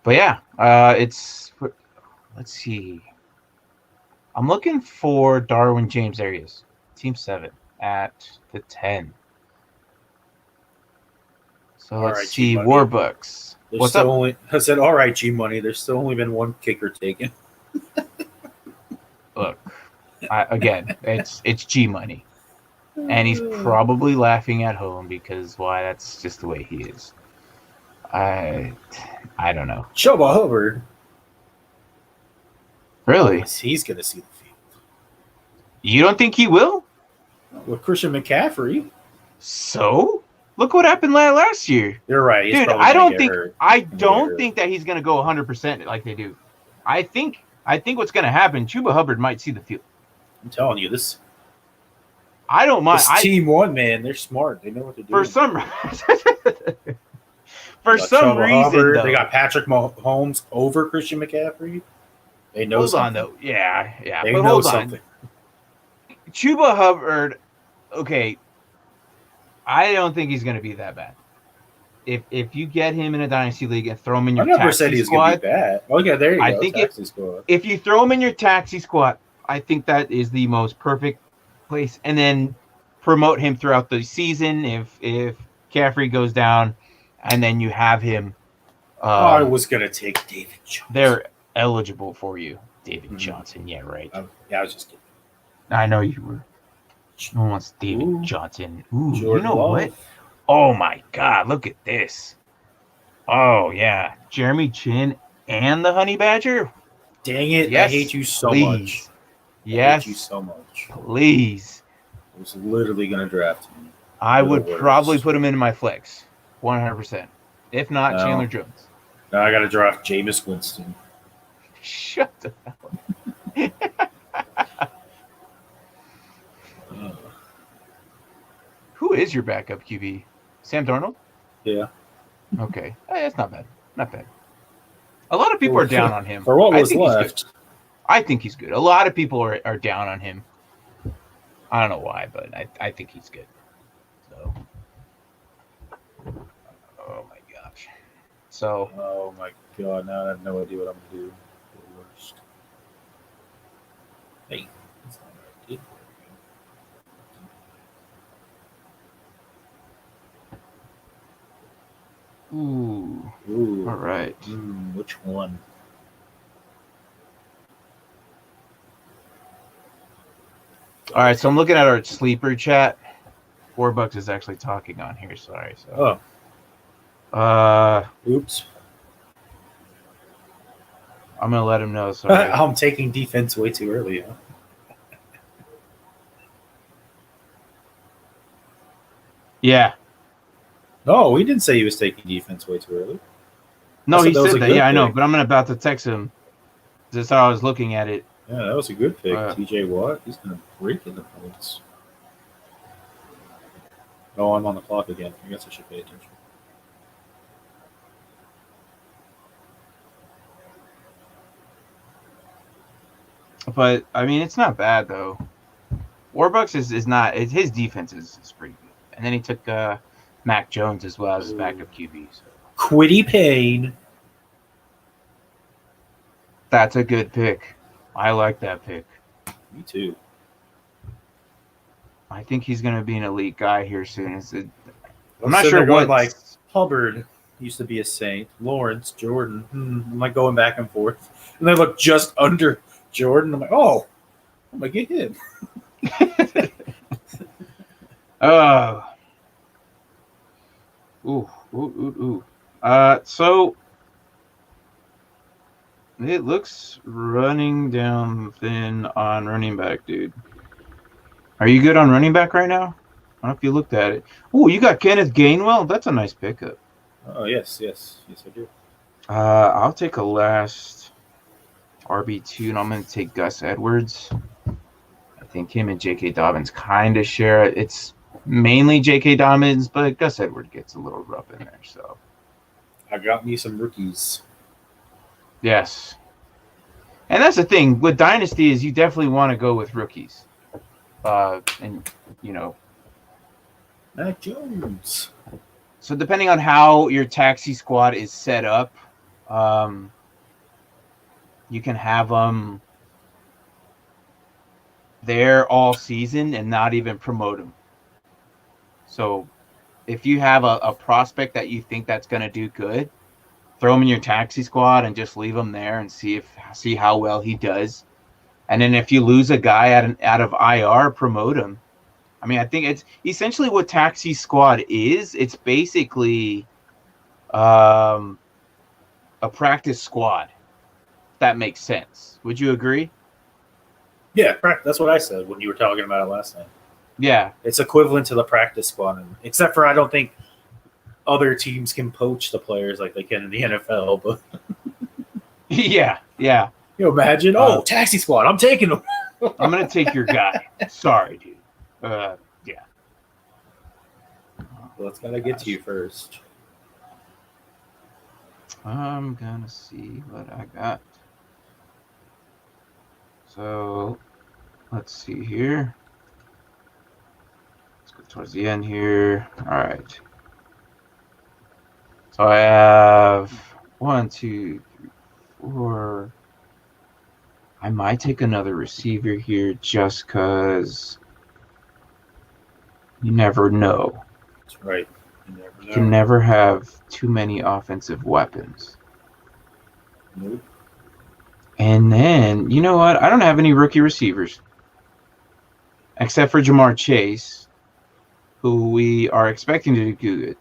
yeah, let's see. I'm looking for Darwin James Arias, Team 7 at the 10. So let's see, Warbucks. What's up? I said, all right, G Money. There's still only been 1 kicker taken. Look, again, it's G Money, and he's probably laughing at home because why? That's just the way he is. I don't know. Chuba Hubbard. Really? He's going to see the field. You don't think he will? With Christian McCaffrey. So? Look what happened last year. You're right. Dude, I don't think that he's going to go 100% like they do. I think what's going to happen, Chuba Hubbard might see the field. I'm telling you, this. I don't mind. This team won, man. They're smart. They know what to do. For some reason, Hubbard, though, they got Patrick Mahomes over Christian McCaffrey. They know hold something. on, though. Yeah. They but know hold something. on. Chuba Hubbard, okay, I don't think he's going to be that bad. If you get him in a dynasty league and throw him in your taxi squad, I never said he's going to be bad. Oh yeah, there you go. I think if you throw him in your taxi squad, I think that is the most perfect place. And then promote him throughout the season if Caffrey goes down, and then you have him. I was going to take David Johnson. They're eligible for you, David Johnson. Yeah, right. I was just kidding. I know you were. No one wants David Ooh. Johnson. Ooh, you Jordan know Love. what? Oh my God! Look at this. Oh yeah, Jeremy Chin and the Honey Badger. Dang it! Yes, I hate you so please. much. Yes, I hate you so much. please. I was literally gonna draft him. I You're the would worst. probably put him in my flex, 100%. If not, No. Chandler Jones. Now I gotta draft Jameis Winston. Shut the hell up. Who is your backup QB? Sam Darnold? Yeah. Okay. That's not bad. Not bad. A lot of people are down on him. For what was I think left. He's good. I think he's good. A lot of people are down on him. I don't know why, but I think he's good. So, oh my gosh. So, Oh my god! Now I have no idea what I'm gonna do. The worst. Hey, that's not what I did. ooh. Ooh. All right. Which one? All right. So I'm looking at our sleeper chat. $4 is actually talking on here. Sorry. So. Oops. I'm gonna let him know. Sorry. I'm taking defense way too early. Huh? Yeah. No, he didn't say he was taking defense way too early. No, he said that. Yeah, I know. pick. But I'm about to text him. That's how I was looking at it. Yeah, that was a good pick. Uh, TJ Watt, he's gonna break in the points. Oh, I'm on the clock again. I guess I should pay attention. But I mean, it's not bad though. Warbucks is not. His defense is pretty good. And then he took Mac Jones as well as his backup QB. So. Quiddy Payne. That's a good pick. I like that pick. Me too. I think he's going to be an elite guy here soon. I'm not sure what. Like Hubbard used to be a Saint. Lawrence, Jordan. I'm like going back and forth, and they look just under Jordan. I'm like, oh, I'm gonna get him. So it looks running down thin on running back, dude. Are you good on running back right now? I don't know if you looked at it. Oh, you got Kenneth Gainwell. That's a nice pickup. Oh yes, I do. I'll take a last RB2, and I'm going to take Gus Edwards. I think him and J.K. Dobbins kind of share it. It's mainly J.K. Dobbins, but Gus Edwards gets a little rough in there. So I got me some rookies. Yes. And that's the thing with Dynasty is you definitely want to go with rookies. And, you know. Mac Jones. So depending on how your taxi squad is set up, you can have them there all season and not even promote them. So if you have a prospect that you think that's going to do good, throw him in your taxi squad and just leave him there and see how well he does. And then if you lose a guy out of IR, promote him. I mean, I think it's essentially what taxi squad is. It's basically a practice squad. If that makes sense. Would you agree? Yeah, that's what I said when you were talking about it last time. Yeah. It's equivalent to the practice squad, except for I don't think other teams can poach the players like they can in the NFL. But yeah. You imagine, taxi squad, I'm taking them. I'm going to take your guy. Sorry, dude. Yeah. Well, it's got to get to you first. I'm going to see what I got. So, let's see here. Let's go towards the end here. All right. So I have 1, 2, 3, 4. I might take another receiver here just because you never know. That's right. You never know. You can never have too many offensive weapons. Nope. And then, you know what? I don't have any rookie receivers. except for Jamar Chase, who we are expecting to do good.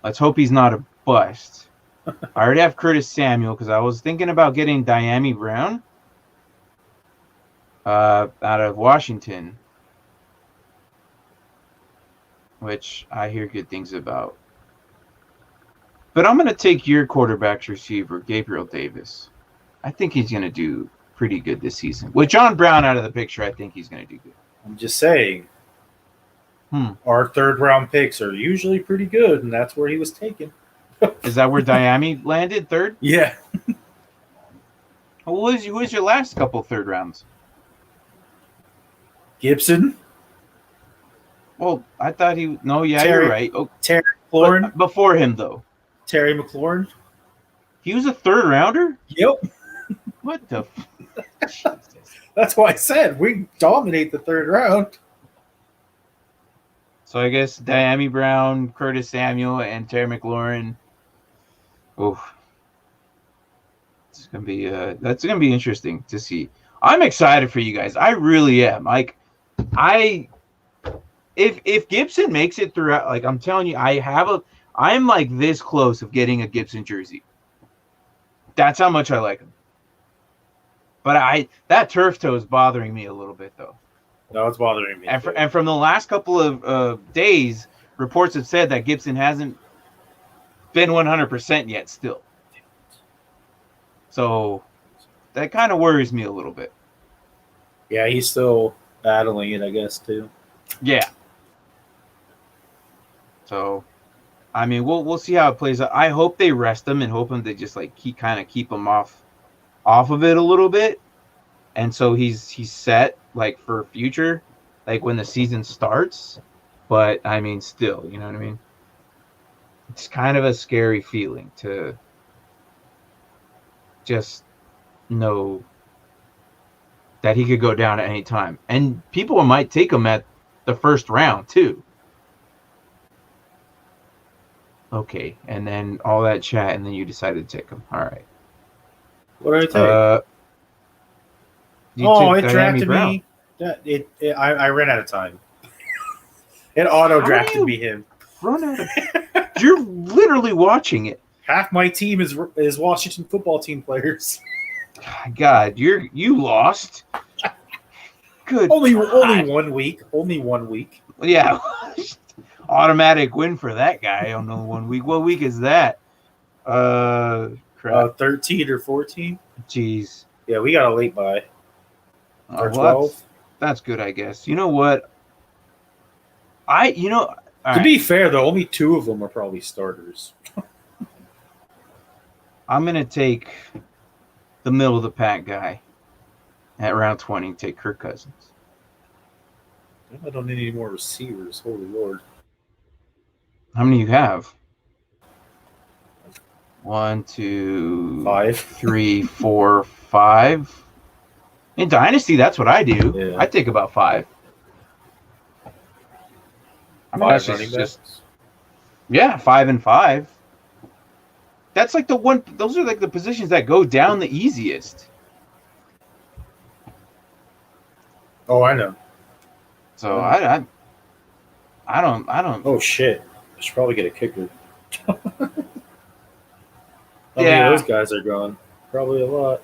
Let's hope he's not a bust. I already have Curtis Samuel because I was thinking about getting Dynasty Brown out of Washington, which I hear good things about. But I'm going to take your quarterback's receiver, Gabriel Davis. I think he's going to do pretty good this season. With John Brown out of the picture, I think he's going to do good. I'm just saying. Our third-round picks are usually pretty good, and that's where he was taken. Is that where Dynasty landed, third? Yeah. Who was your last couple third rounds? Gibson. Well, I thought he. No, yeah, Terry, you're right. Oh, Terry McLaurin. Before him, though. Terry McLaurin. He was a third rounder? Yep. What the? Jesus. That's why I said we dominate the third round. So I guess Dynasty Brown, Curtis Samuel, and Terry McLaurin. Oh, it's gonna be that's gonna be interesting to see. I'm excited for you guys. I really am. Like, if Gibson makes it throughout, like I'm telling you, I'm like this close of getting a Gibson jersey. That's how much I like him. But that turf toe is bothering me a little bit though. No, it's bothering me. And from the last couple of days, reports have said that Gibson hasn't been 100% yet still. So that kind of worries me a little bit. Yeah, he's still battling it, I guess, too. Yeah. So, I mean, we'll see how it plays out. I hope they rest him and hope him to just like keep him off of it a little bit, and so he's set like for future, like when the season starts. But I mean, still, you know what I mean? It's kind of a scary feeling to just know that he could go down at any time, and people might take him at the first round too. Okay, and then all that chat, and then you decided to take him. All right. What did I take? It drafted me. I ran out of time. It auto drafted me him. Run out of. You're literally watching it. Half my team is Washington football team players. God, you lost. Good. Only 1 week. Only 1 week. Yeah. Automatic win for that guy on the 1 week. What week is that? Crap. 13 or 14. Jeez. Yeah, we got a late buy. Or 12. That's good, I guess. You know what? To be fair, though, only 2 of them are probably starters. I'm going to take the middle of the pack guy at round 20 and take Kirk Cousins. I don't need any more receivers. Holy Lord. How many you have? 1, 2, 5, 3, 4, 5. In Dynasty, that's what I do. Yeah. I take about 5. I mean, 5 running backs. Yeah, 5 and 5. That's like those are like the positions that go down the easiest. Oh, I know. So I don't. Oh shit! I should probably get a kicker. How many Yeah. of those guys are gone? Probably a lot.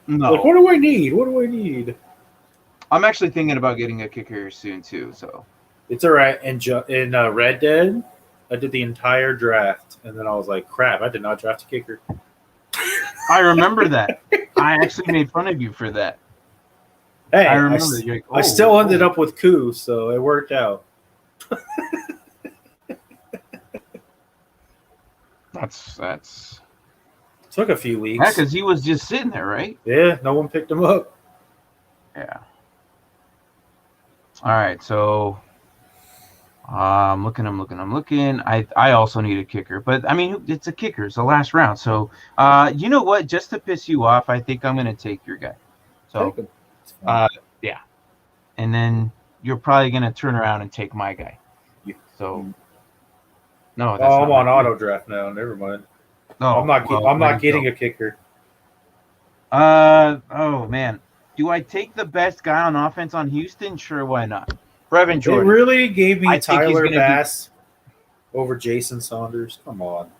No. Like, what do I need? What do I need? I'm actually thinking about getting a kicker soon too. So It's all right. In Red Dead, I did the entire draft, and then I was like, "Crap! I did not draft a kicker." I remember that. I actually made fun of you for that. Hey, I remember. You're like, I still ended up with Koo, so it worked out. That's. Took a few weeks. Yeah, because he was just sitting there, right? Yeah, no one picked him up. Yeah. All right, so I'm looking. I also need a kicker, but I mean, it's a kicker. It's the last round. So, you know what? Just to piss you off, I think I'm going to take your guy. So, yeah. And then you're probably going to turn around and take my guy. So, no. That's I'm on auto draft now. Never mind. No, I'm not getting a kicker. Oh man, Do I take the best guy on offense on Houston? Sure, why not? Brevin They Jordan. really gave me I think he's Tyler gonna be- Bass over Jason Saunders. Come on,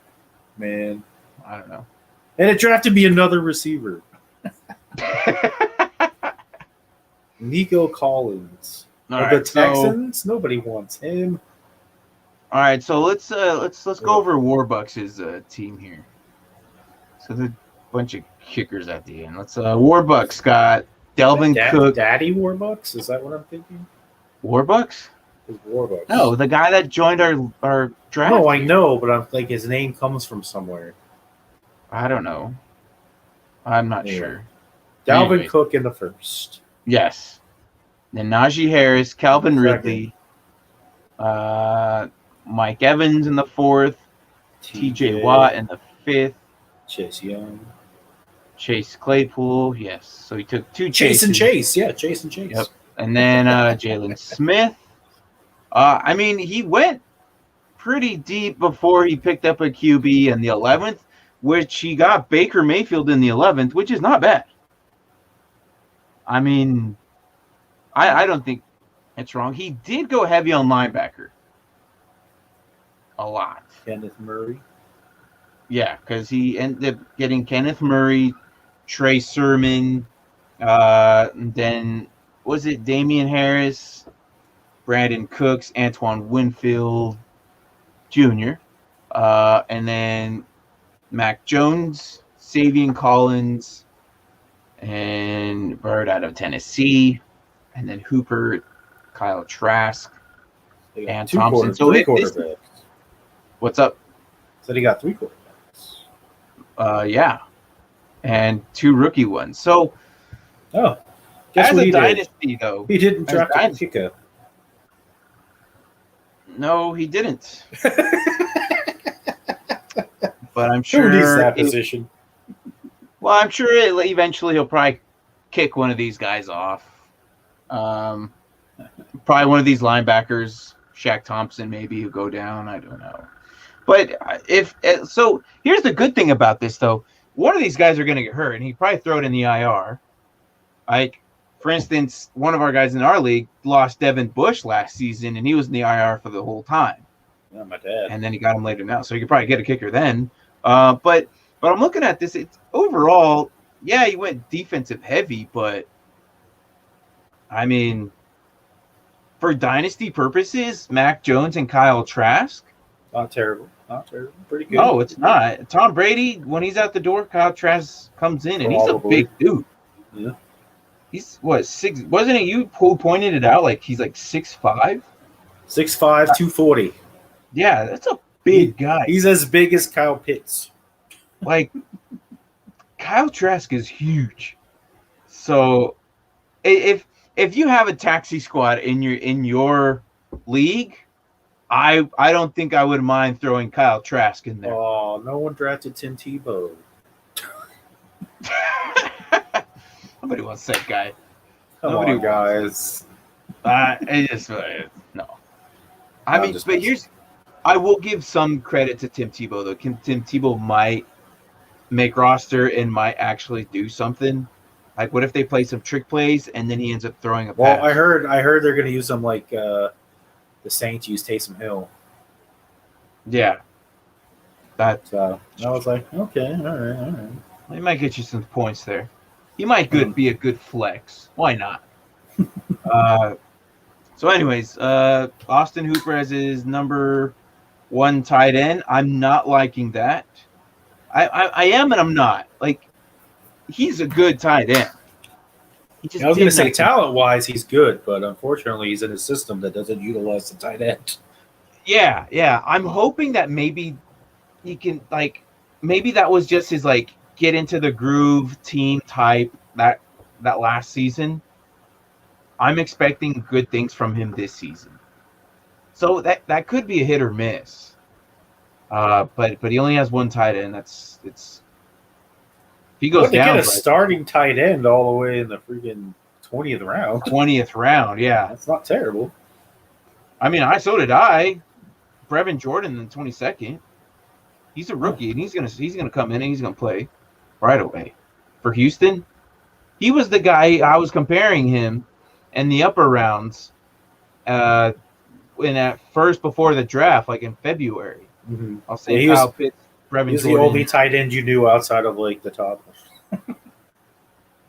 man. I don't know. And it drafted me another receiver, Nico Collins. All Of right, the Texans, nobody wants him. All right, so let's go over Warbucks' team here. So the bunch of kickers at the end. Let's Warbucks got Delvin Cook. Daddy Warbucks? Is that what I'm thinking? Warbucks? It's Warbucks. No, the guy that joined our draft. No, I know, but I'm like his name comes from somewhere. I don't know. I'm not Anyway. sure. Dalvin Anyways. Cook in the first. Yes. Then Najee Harris, Calvin Second. Ridley, Mike Evans in the fourth, TJ Watt in the fifth, Chase Young. Chase Claypool. Yes. So he took two Chase and Chases. Chase. Yeah, Chase and Chase. Yep. And then Jalen Smith. I mean, he went pretty deep before he picked up a QB in the 11th, which he got Baker Mayfield in the 11th, which is not bad. I mean, I don't think it's wrong. He did go heavy on linebacker. A lot. Kenneth Murray. Yeah, because he ended up getting Kenneth Murray, Trey Sermon, then was it Damian Harris, Brandon Cooks, Antoine Winfield Jr., and then Mac Jones, Savion Collins, and Bird out of Tennessee, and then Hooper, Kyle Trask, They got and two Thompson. three So quarterbacks. what's up? So he got three quarterbacks. Yeah, and two rookie ones. So Oh, guess as what a he did? dynasty, though, He didn't As draft a dynasty. kicker. no, he didn't. But I'm Who sure. needs that position? Well, I'm sure eventually he'll probably kick one of these guys off. Probably one of these linebackers, Shaq Thompson, maybe, who go down. I don't know. But so, here's the good thing about this, though. One of these guys are going to get hurt, and he'd probably throw it in the IR. Like, for instance, one of our guys in our league lost Devin Bush last season, and he was in the IR for the whole time. Yeah, my dad. And then he got him later now, so you could probably get a kicker then. But I'm looking at this. It's overall, yeah, he went defensive heavy, but I mean, for dynasty purposes, Mac Jones and Kyle Trask. Not terrible. Not terrible. Pretty good. No, it's not. Tom Brady, when he's out the door, Kyle Trask comes in, and he's a Probably. big dude. Yeah. He's what, 6? Wasn't it you who pointed it out? Like he's like 6'5"? 6'5", 240. Yeah, that's a big guy. He's as big as Kyle Pitts. Like, Kyle Trask is huge. So, if you have a taxi squad in your league, I don't think I would mind throwing Kyle Trask in there. Oh, no one drafted Tim Tebow. Nobody wants that guy. Come Nobody on, guys. It just no. I mean, just but I will give some credit to Tim Tebow though. Tim Tebow might make roster and might actually do something. Like, what if they play some trick plays and then he ends up throwing a pass? Well, I heard they're going to use him like the Saints use Taysom Hill. Yeah. So I was like, okay, all right. He might get you some points there. He might be a good flex. Why not? So anyways, Austin Hooper as his number 1 tight end. I'm not liking that. I am and I'm not. Like, he's a good tight end. I was going to say, talent-wise, he's good, but unfortunately, he's in a system that doesn't utilize the tight end. Yeah. I'm hoping that maybe he can, like, maybe that was just his, like, get into the groove team type that last season. I'm expecting good things from him this season. So that could be a hit or miss. But he only has 1 tight end. It's if he goes down, get a starting tight end all the way in the freaking 20th round. 20th round, yeah. That's not terrible. I mean, so did I. Brevin Jordan in the 22nd. He's a rookie, and he's gonna come in and he's gonna play right away. For Houston, He was the guy I was comparing him in the upper rounds when at first before the draft, like in February. Mm-hmm. I'll say Yeah, Kyle Pitts, Brevin he was Jordan. the only tight end you knew outside of like the top.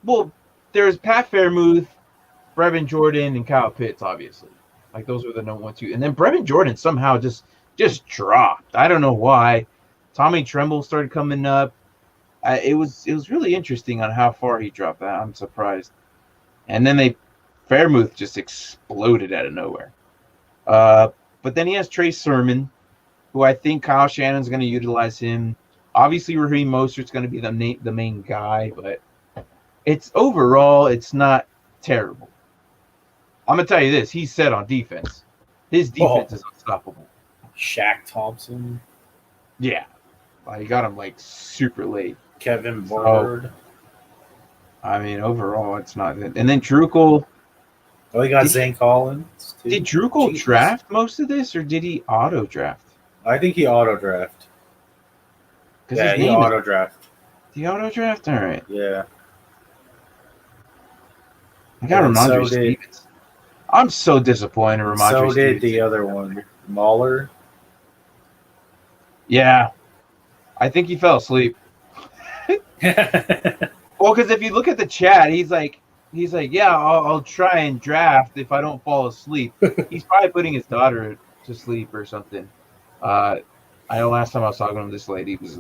Well, there's Pat Fairmouth, Brevin Jordan, and Kyle Pitts, obviously. Like those were the number 1, 2. And then Brevin Jordan somehow just dropped. I don't know why. Tommy Tremble started coming up. It was really interesting on how far he dropped. I'm surprised. And then Fairmouth just exploded out of nowhere. But then he has Trey Sermon, who I think Kyle Shannon's going to utilize him. Obviously, Raheem Mostert's going to be the main guy, but it's not terrible. I'm going to tell you this. He's set on defense. His defense is unstoppable. Shaq Thompson. Yeah. He got him like super late. Kevin Bird. I mean, overall, it's not good. And then Drukel. Oh, he got Zane Collins, too. Did Drukel draft most of this, or did he auto-draft? I think he auto-draft. Yeah, he auto-draft. The auto-draft? All right. Yeah. I got Ramondre Stevenson. I'm so disappointed in Ramondre Stevenson. So did the other one, Mahler. Yeah. I think he fell asleep. Well, because if you look at the chat, he's like, yeah, I'll try and draft if I don't fall asleep. He's probably putting his daughter to sleep or something. I know last time I was talking to him this late, he was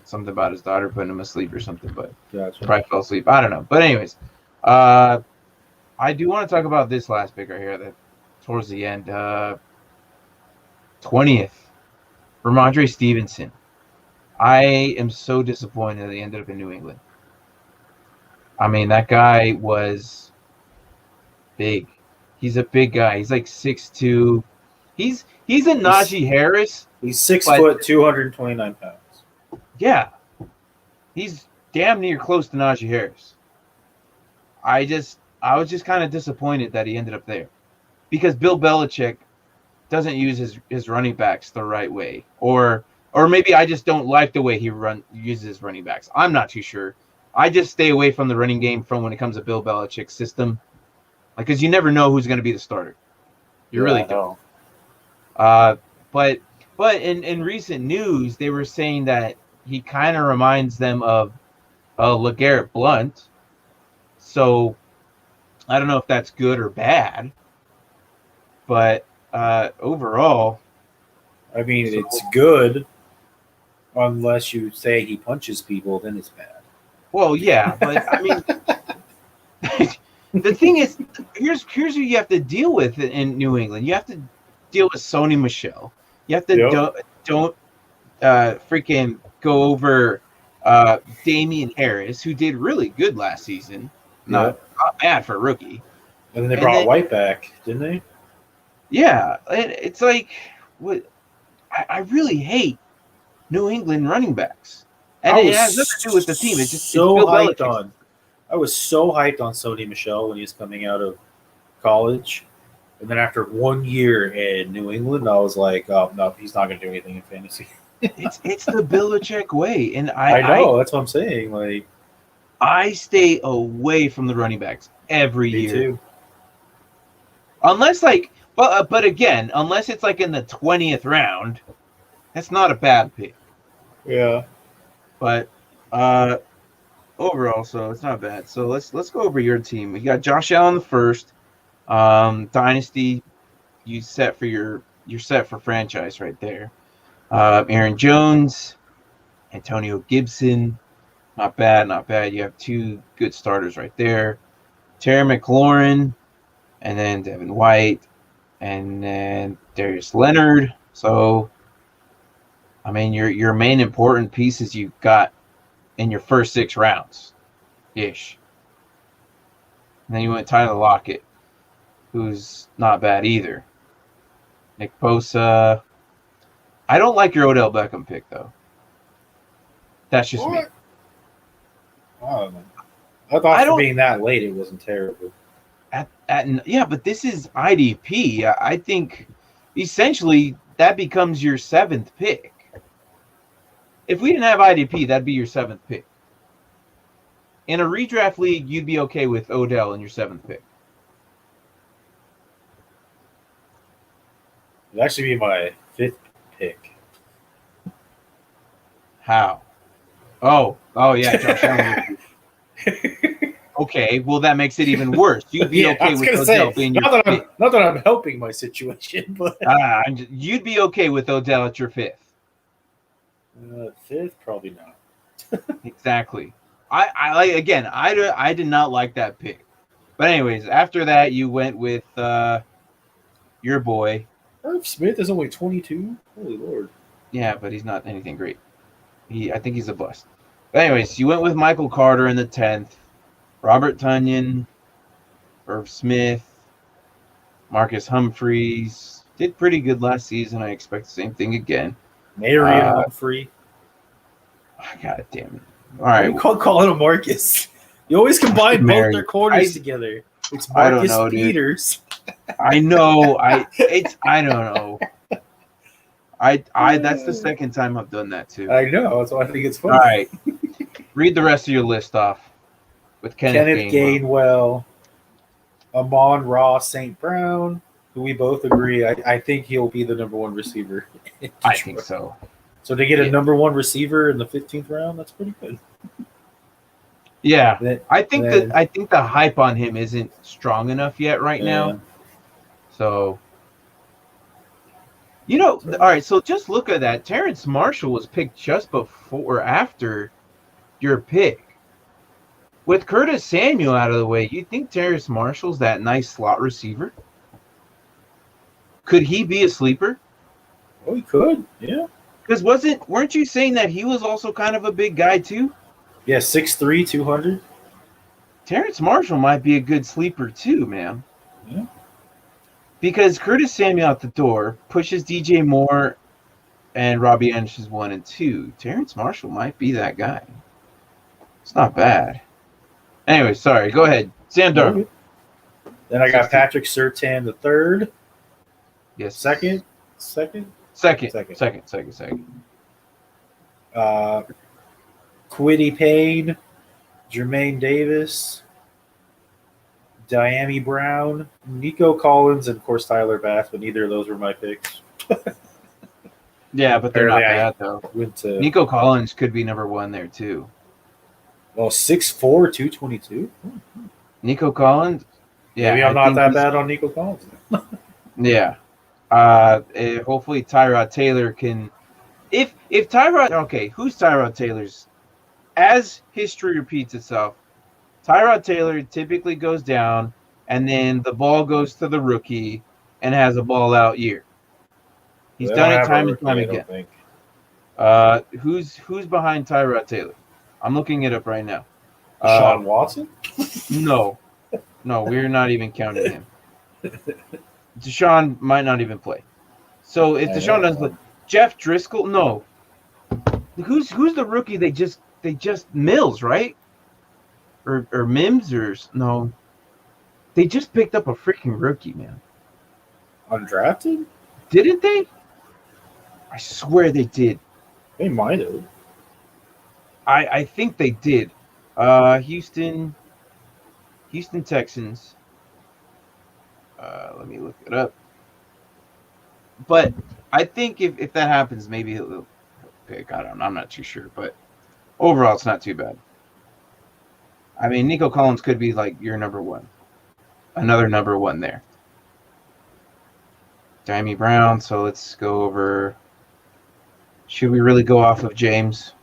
something about his daughter putting him asleep or something, but gotcha. Probably fell asleep. I don't know. But anyways, I do want to talk about this last pick right here that towards the end. 20th, Ramondre Stevenson. I am so disappointed that he ended up in New England. I mean, that guy was big. He's a big guy. He's like 6'2". He's a Najee Harris. He's 6 foot, 229 pounds. Yeah. He's damn near close to Najee Harris. I was just kind of disappointed that he ended up there. Because Bill Belichick doesn't use his running backs the right way. Or maybe I just don't like the way he uses his running backs. I'm not too sure. I just stay away from the running game from when it comes to Bill Belichick's system. Like, because you never know who's going to be the starter. You really don't. But in recent news, they were saying that he kind of reminds them of LeGarrette Blount. So I don't know if that's good or bad. But overall, I mean, it's good unless you say he punches people, then it's bad. Well, yeah, but I mean, the thing is, here's who you have to deal with in New England. You have to deal with Sony Michel. You have to don't freaking go over Damian Harris, who did really good last season. Not bad for a rookie. And then they brought White back, didn't they? Yeah, it's like what I really hate New England running backs. And it has nothing to do with the team. It's just so hyped on. I was so hyped on Sony Michel when he was coming out of college. And then after 1 year in New England, I was like, oh, no, he's not going to do anything in fantasy. It's the Belichick way. And I know. That's what I'm saying. Like, I stay away from the running backs every year. Me too. Unless, like, but again, unless it's like in the 20th round, that's not a bad pick. Yeah. But overall, so it's not bad. So let's go over your team. You got Josh Allen the first. Dynasty, you're set for franchise right there. Aaron Jones, Antonio Gibson, not bad. You have two good starters right there. Terry McLaurin, and then Devin White, and then Darius Leonard. So, I mean, your main important pieces you've got in your first 6 rounds, ish. And then you went Tyler Lockett, who's not bad either. Nick Bosa. I don't like your Odell Beckham pick, though. That's just me. I thought for being that late, it wasn't terrible. Yeah, but this is IDP. I think essentially that becomes your 7th pick. If we didn't have IDP, that'd be your 7th pick. in a redraft league, you'd be okay with Odell in your 7th pick. It'd actually be my 5th pick. How? Oh, yeah, Josh Allen. Okay, well that makes it even worse. You'd be okay with Odell being your 5th. Not that I'm helping my situation, but you'd be okay with Odell at your 5th. 5th, probably not. Exactly. I did not like that pick. But anyways, after that, you went with your boy. Irv Smith is only 22. Holy Lord. Yeah, but he's not anything great. I think he's a bust. But anyways, you went with Michael Carter in the 10th. Robert Tonyan, Irv Smith, Marcus Humphreys. Did pretty good last season. I expect the same thing again. Marion Humphrey. God damn it. All right. You can't call it a Marcus. You always combine both their corners together. It's Marcus Peters. I know. I don't know. That's the second time I've done that too. I know. That's why I think it's funny. All right. Read the rest of your list off. With Kenneth Gainwell, Amon-Ra St. Brown, who we both agree. I think he'll be the number 1 receiver. I think so. So to get a number 1 receiver in the 15th round, that's pretty good. Yeah, I think the hype on him isn't strong enough yet right now. So, all right. So just look at that. Terence Marshall was picked just before or after your pick. With Curtis Samuel out of the way, you think Terrence Marshall's that nice slot receiver? Could he be a sleeper? Oh, he could, yeah. Because weren't you saying that he was also kind of a big guy too? Yeah, 6'3", 200. Terrence Marshall might be a good sleeper too, man. Yeah. Because Curtis Samuel out the door pushes DJ Moore and Robbie Anderson's 1 and 2. Terrence Marshall might be that guy. It's not bad. Anyway, sorry. Go ahead. Sam Darnold. Then I got Patrick Surtain the 3rd. Yes. Second. Quiddy Payne, Jermaine Davis, Diami Brown, Nico Collins, and of course Tyler Bass, but neither of those were my picks. Yeah, but they're not bad though. Nico Collins could be number 1 there too. Oh, 6'4", 222. Nico Collins? Yeah. Maybe I'm not that bad on Nico Collins. Yeah. Hopefully Tyrod Taylor can if Tyrod who's Tyrod Taylor's? As history repeats itself, Tyrod Taylor typically goes down and then the ball goes to the rookie and has a ball out year. He's done it time and time again. Who's behind Tyrod Taylor? I'm looking it up right now. Deshaun Watson? No, we're not even counting him. Deshaun might not even play. So if Deshaun doesn't play, Jeff Driscoll, no. Who's the rookie? They just Mills, right? Or Mims or no? They just picked up a freaking rookie, man. Undrafted? Didn't they? I swear they did. They might have. I think they did. Houston Texans. Let me look it up. But I think if that happens, maybe he'll pick. I'm not too sure, but overall, it's not too bad. I mean, Nico Collins could be like your number 1, another number 1 there. Diami Brown. So let's go over. Should we really go off of James,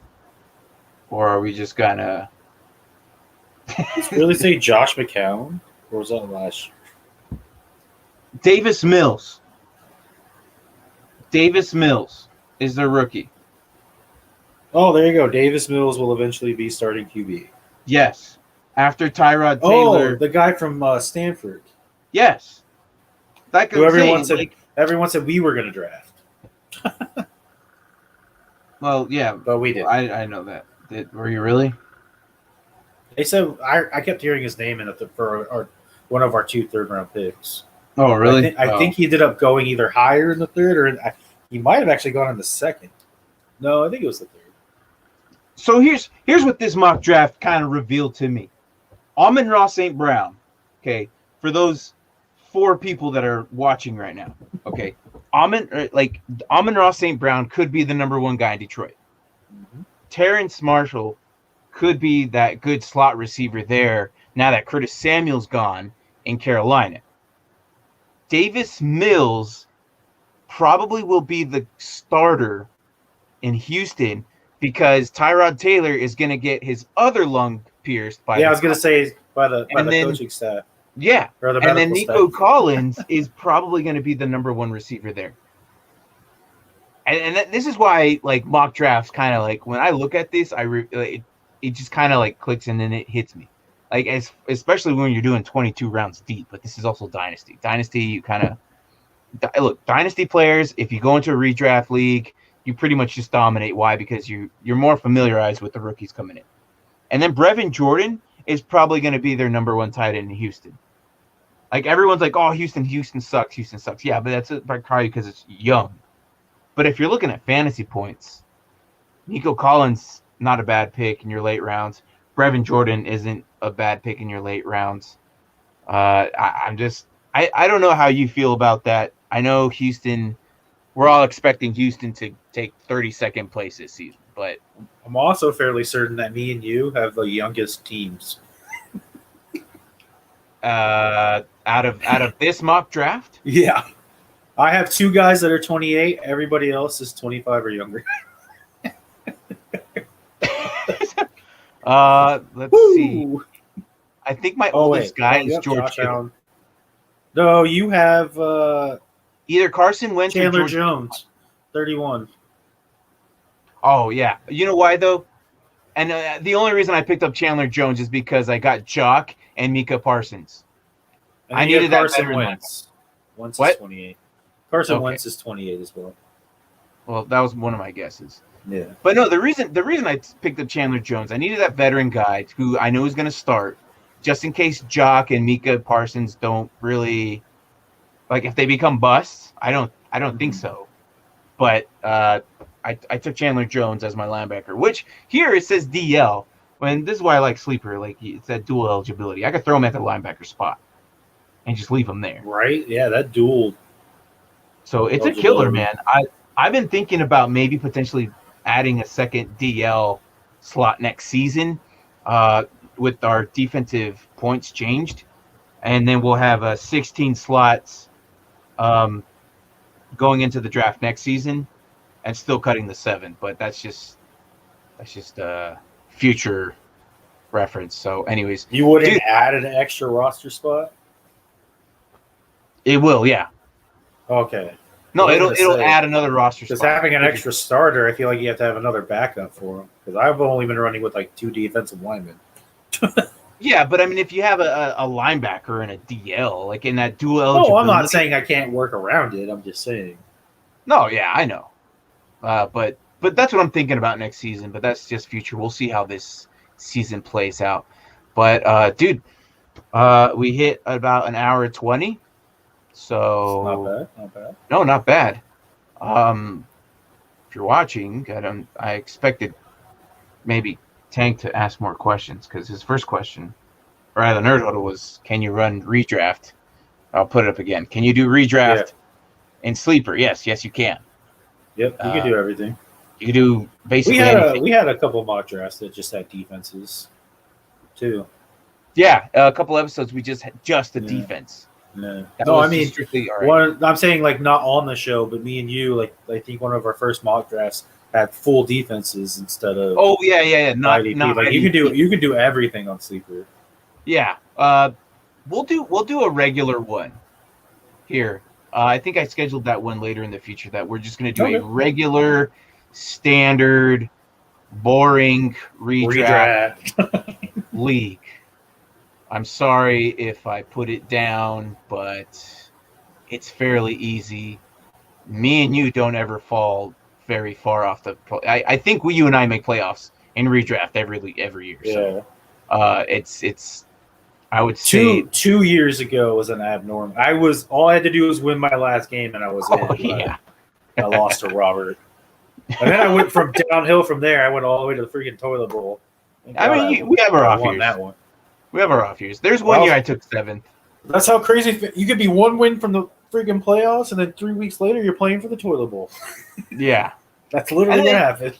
or are we just gonna? Really say Josh McCown, or was that last year? Davis Mills. Davis Mills is their rookie. Oh, there you go. Davis Mills will eventually be starting QB. Yes. After Tyrod Taylor. Oh, the guy from Stanford. Yes. That who everyone said we were going to draft. Well, yeah. But we did. I know that. Were you really? They said I kept hearing his name for one of our 2 third-round picks. Oh, really? I think he ended up going either higher in the 3rd or he might have actually gone in the 2nd. No, I think it was the 3rd. So here's what this mock draft kind of revealed to me. Amon-Ra St. Brown. Okay, for those 4 people that are watching right now. Okay, Amon-Ra St. Brown could be the number 1 guy in Detroit. Mm-hmm. Terence Marshall could be that good slot receiver there now that Curtis Samuel's gone in Carolina. Davis Mills probably will be the starter in Houston because Tyrod Taylor is going to get his other lung pierced by I was going to say by the coaching staff. Yeah, or the and then Nico staff. Collins is probably going to be the number 1 receiver there. And this is why like mock drafts kind of like when I look at this, it just kind of like clicks and then it hits me. Like especially when you're doing 22 rounds deep, but this is also Dynasty. Dynasty, you kind of look, Dynasty players, if you go into a redraft league, you pretty much just dominate. Why? Because you're more familiarized with the rookies coming in. And then Brevin Jordan is probably going to be their number 1 tight end in Houston. Like everyone's like, oh, Houston sucks. Yeah, but that's probably because it's young. But if you're looking at fantasy points, Nico Collins, not a bad pick in your late rounds. Brevin Jordan isn't a bad pick in your late rounds. I don't know how you feel about that. I know Houston, we're all expecting Houston to take 32nd place this season, but I'm also fairly certain that me and you have the youngest teams. Out of this mock draft? Yeah. I have 2 guys that are 28. Everybody else is 25 or younger. Let's see. I think my oldest guy is George Kittle. No, you have either Carson Wentz Chandler or George Jones, 31. Oh, yeah. You know why, though? And the only reason I picked up Chandler Jones is because I got Jock and Micah Parsons. And I needed that Carson Wentz. Wentz is 28. Carson Wentz is 28 as well. Well, that was one of my guesses. Yeah. But no, the reason I picked up Chandler Jones, I needed that veteran guy who I know is going to start, just in case Jock and Micah Parsons don't really, like, if they become busts. I don't think so. But I took Chandler Jones as my linebacker, which here it says DL. When this is why I like sleeper, like it's that dual eligibility. I could throw him at the linebacker spot and just leave him there. Right? Yeah, that dual. So it's a killer, man. I've been thinking about maybe potentially adding a second DL slot next season with our defensive points changed. And then we'll have 16 slots going into the draft next season and still cutting the 7. But that's just future reference. So anyways. You wouldn't add an extra roster spot? It will, yeah. Okay. No, it'll add another roster spot. Just having an extra starter, I feel like you have to have another backup for him. Because I've only been running with like 2 defensive linemen. Yeah, but I mean, if you have a linebacker and a DL, like in that dual eligibility. Oh, I'm not saying I can't work around it. I'm just saying. No, yeah, I know. But that's what I'm thinking about next season. But that's just future. We'll see how this season plays out. But dude, we hit about an hour 20. So not bad. No, not bad. If you're watching, I expected maybe Tank to ask more questions because his first question, or rather, Nerd Huddle was, "Can you run redraft?" I'll put it up again. Can you do redraft in sleeper? Yes, you can. Yep, you can do everything. You can do basically anything. We had a couple mock drafts that just had defenses, too. Yeah, a couple episodes we just had just the defense. No, I mean, strictly, right. I'm saying like not on the show, but me and you, like I think one of our first mock drafts had full defenses instead of. Oh yeah, not IDP. Not like IDP. you can do everything on sleeper. Yeah, we'll do a regular one here. I think I scheduled that one later in the future. That we're just going to do a regular, standard, boring redraft league. I'm sorry if I put it down, but it's fairly easy. Me and you don't ever fall very far off the. I think you and I make playoffs in redraft every year. Yeah. So, it's. I would say 2 years ago was an abnormal. All I had to do was win my last game, and I was in. Yeah. I lost to Robert. And then I went from downhill from there. I went all the way to the freaking toilet bowl. I mean, we have our off won years. that one. We have our off years. There's one year I took 7th. That's how crazy you could be. One win from the freaking playoffs, and then 3 weeks later you're playing for the toilet bowl. Yeah, that's literally what happened.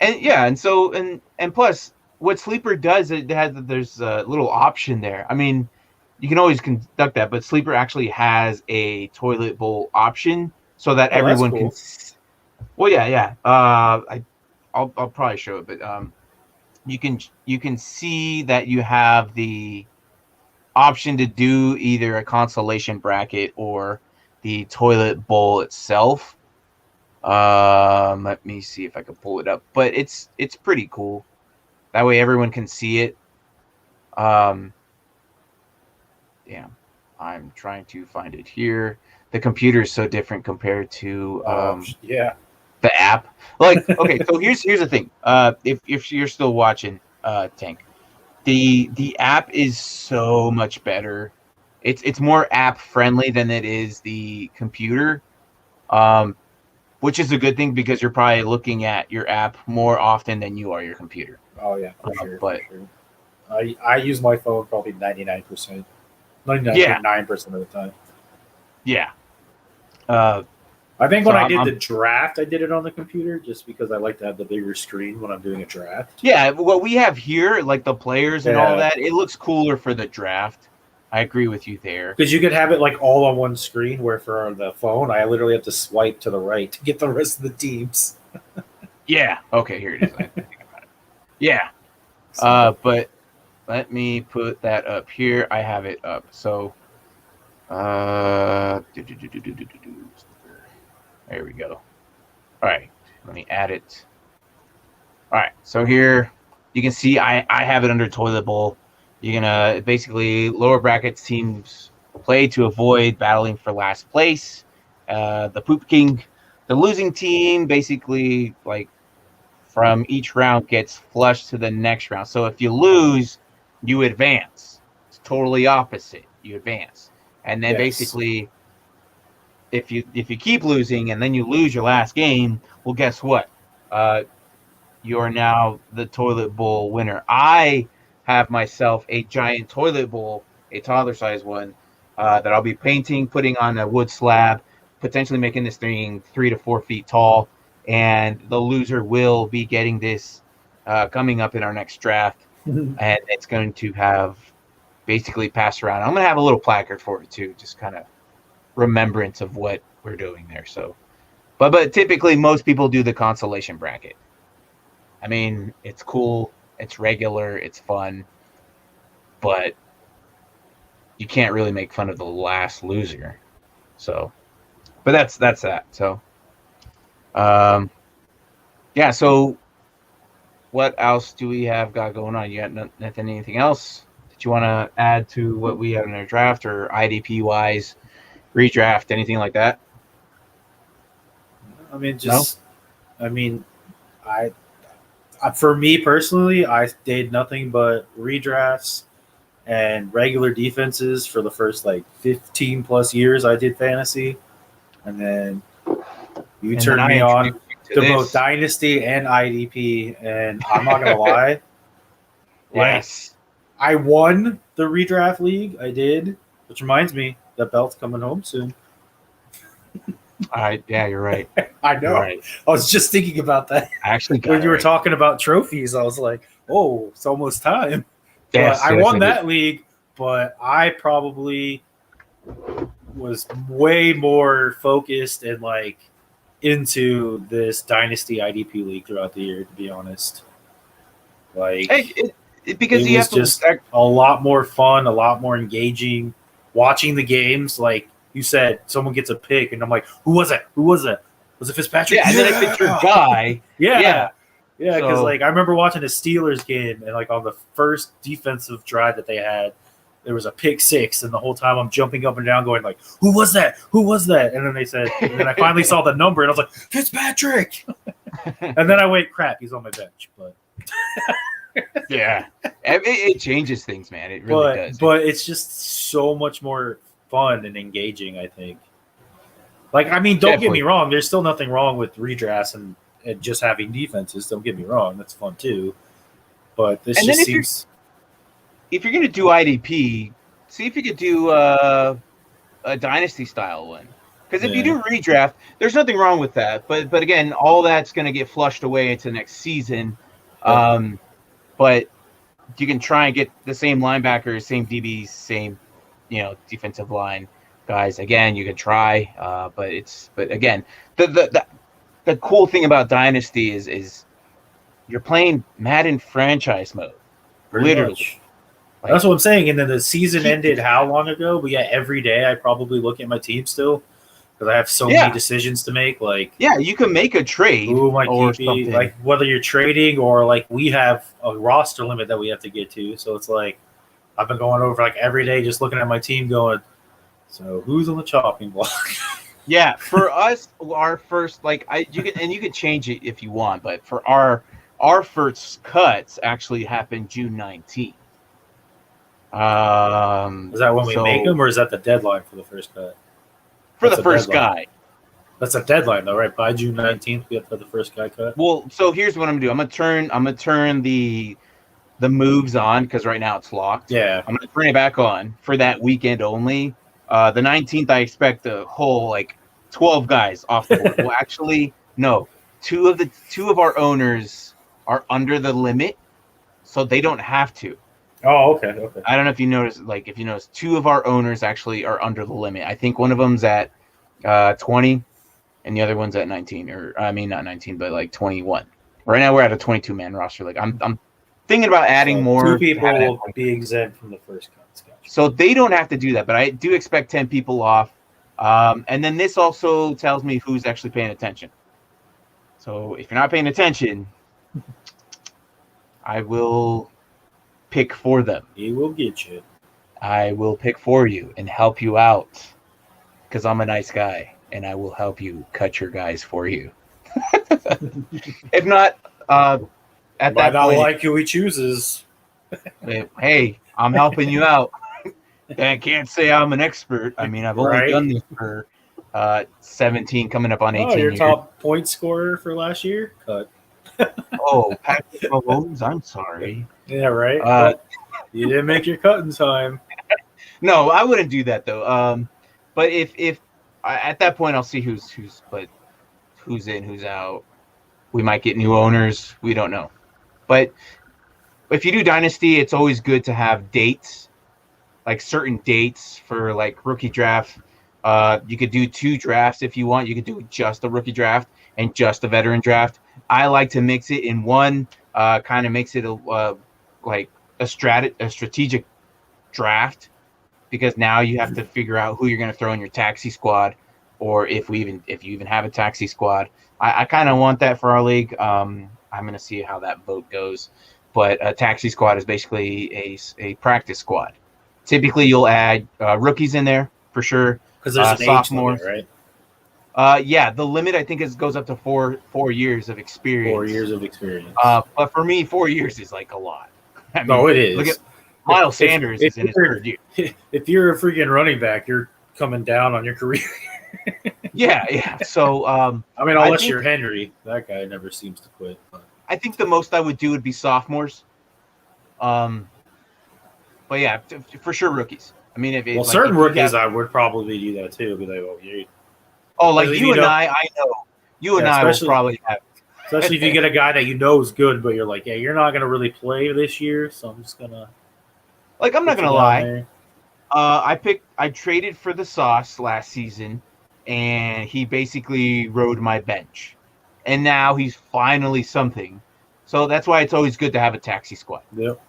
And yeah, and so and plus, what Sleeper does, there's a little option there. I mean, you can always conduct that, but Sleeper actually has a toilet bowl option so that everyone cool. can. Well, yeah. I'll probably show it, but you can see that you have the option to do either a consolation bracket or the toilet bowl itself. Let me see if I can pull it up, but it's pretty cool. That way everyone can see it. Damn, I'm trying to find it here. The computer is so different compared to the app. Like, okay, so here's the thing. If you're still watching, Tank, the app is so much better. It's more app friendly than it is the computer. Which is a good thing because you're probably looking at your app more often than you are your computer. Oh yeah, for sure. But for sure. I use my phone probably 99%, 99.9% of the time. Yeah. I think when I did the draft, I did it on the computer just because I like to have the bigger screen when I'm doing a draft. Yeah, what we have here, like the players and all that, it looks cooler for the draft. I agree with you there. Because you could have it like all on one screen, where for the phone, I literally have to swipe to the right to get the rest of the teams. Yeah. Okay, here it is. I think about it. Yeah. But let me put that up here. I have it up. So, there we go. All right. Let me add it. All right. So here you can see I have it under toilet bowl. You're going to basically lower brackets teams play to avoid battling for last place. The Poop King, the losing team, basically like from each round gets flushed to the next round. So if you lose, you advance. It's totally opposite. You advance. And then basically if you keep losing and then you lose your last game, well, guess what? You are now the toilet bowl winner. I have myself a giant toilet bowl, a toddler-sized one, that I'll be painting, putting on a wood slab, potentially making this thing 3 to 4 feet tall, and the loser will be getting this coming up in our next draft, and it's going to have basically passed around. I'm going to have a little placard for it too, just kind of remembrance of what we're doing there. So, but typically most people do the consolation bracket. I mean, it's cool. It's regular, it's fun, but you can't really make fun of the last loser. So, but that's that. So, yeah. So, what else do we have got going on? You got anything else that you want to add to what we have in our draft or IDP wise, redraft, anything like that? I mean, for me personally, I did nothing but redrafts and regular defenses for the first 15 plus years I did fantasy. And then you turned me on to both Dynasty and IDP. And I'm not going to lie. Yes. I won the redraft league. I did. Which reminds me, the belt's coming home soon. Yeah, you're right. I know. Right. I was just thinking about that. I actually when you were talking about trophies, I was like, "Oh, it's almost time." Yes, I won that league, but I probably was way more focused and into this Dynasty IDP league throughout the year. To be honest, because you have just a lot more fun, a lot more engaging. Watching the games, like you said, someone gets a pick, and I'm like, "Who was it? Who was it? Was it Fitzpatrick?" Yeah, and then if it's your guy, yeah. Because I remember watching a Steelers game, and on the first defensive drive that they had, there was a pick six, and the whole time I'm jumping up and down, going "Who was that? Who was that?" And then they said, and then I finally saw the number, and I was like, "Fitzpatrick!" And then I went, "Crap, he's on my bench." But yeah, it changes things, man. It really does. But it's just so much more fun and engaging, I think. Don't get me wrong. There's still nothing wrong with redrafts and and just having defenses. Don't get me wrong, that's fun too. But this And just then seems. if you're gonna do IDP, see if you could do a dynasty style one. Because if you do redraft, there's nothing wrong with that. But again, all that's gonna get flushed away into next season. But you can try and get the same linebackers, same DBs, same defensive line guys. Again, you can try, but again, the cool thing about Dynasty is you're playing Madden franchise mode. Pretty Literally. Much. That's what I'm saying. And then the season ended how long ago? But yeah, every day I probably look at my team still because I have so many decisions to make. Like, you can make a trade or something. Like whether you're trading or like we have a roster limit that we have to get to. So it's like I've been going over like every day, just looking at my team, going, so who's on the chopping block? Yeah, for us, our first you can change it if you want, but for our first cuts actually happened June 19th. Is that when we make them, or is that the deadline for the first cut? For the first guy. That's a deadline, though, right? By June 19th, we have to have the first guy cut. Well, so here's what I'm gonna do. I'm gonna turn the moves on because right now it's locked. Yeah. I'm gonna turn it back on for that weekend only. The 19th, I expect the whole 12 guys off the board. Well, actually, no. Two of our owners are under the limit, so they don't have to. Oh, okay. I don't know if you noticed, two of our owners actually are under the limit. I think one of them's at 20, and the other one's at 19, or I mean not 19, but 21. Right now we're at a 22-man roster. I'm thinking about adding more. 2 people will be exempt from the first cut. So they don't have to do that, but I do expect 10 people off. And then this also tells me who's actually paying attention. So if you're not paying attention, I will pick for them. He will get you. I will pick for you and help you out because I'm a nice guy and I will help you cut your guys for you. If not, at that point, not like who he chooses. Hey, I'm helping you out. I can't say I'm an expert. I mean, I've only done this for 17, coming up on 18 your years. top point scorer for last year? Cut. Patrick Mahomes, I'm sorry. Yeah, right. You didn't make your cut in time. No, I wouldn't do that though. But if at that point I'll see who's in, who's out. We might get new owners. We don't know. But if you do Dynasty, it's always good to have dates. Certain dates for rookie draft. You could do 2 drafts if you want. You could do just a rookie draft and just a veteran draft. I like to mix it in one. Kind of makes it a strategic draft because now you have to figure out who you're going to throw in your taxi squad, or if you even have a taxi squad. I kind of want that for our league. I'm going to see how that vote goes, but a taxi squad is basically a practice squad. Typically, you'll add rookies in there for sure. Because there's an sophomore, right? Yeah, the limit I think goes up to 4 years of experience. 4 years of experience. But for me, 4 years is a lot. I mean, no, it is. Look at Miles Sanders is in his 3rd year. If you're a freaking running back, you're coming down on your career. Yeah. So unless you're Henry, that guy never seems to quit. But. I think the most I would do would be sophomores. But yeah, for sure rookies. I mean, certain rookies, I would probably do that too. Be like, you and I know you and I will probably have. Especially if you get a guy that you know is good, but you're like, yeah, you're not gonna really play this year, so I'm just gonna. I'm not gonna lie. I traded for the Sauce last season, and he basically rode my bench, and now he's finally something. So that's why it's always good to have a taxi squad. Yep.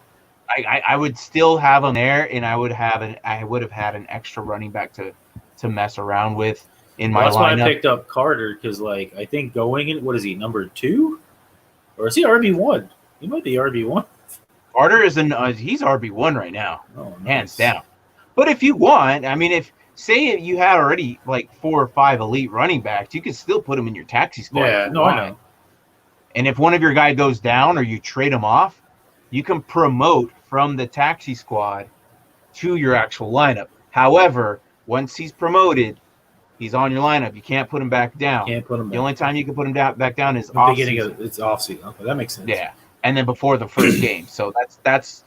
I would still have him there, and I would have had an extra running back to mess around with in my lineup. That's why I picked up Carter because, I think going in, what is he, number 2, or is he RB1? He might be RB1. Carter is he's RB1 right now, hands nice. down. But if you want, I mean, say you had already 4 or 5 elite running backs, you could still put them in your taxi squad. Yeah, no, I know. And if one of your guy goes down or you trade him off, you can promote from the taxi squad to your actual lineup. However, once he's promoted, He's on your lineup. You can't put him back down. Can't put him The back. only time you can put him back down is The off beginning season. of it's off season. Okay, that makes sense. Yeah, and then before the first game. So that's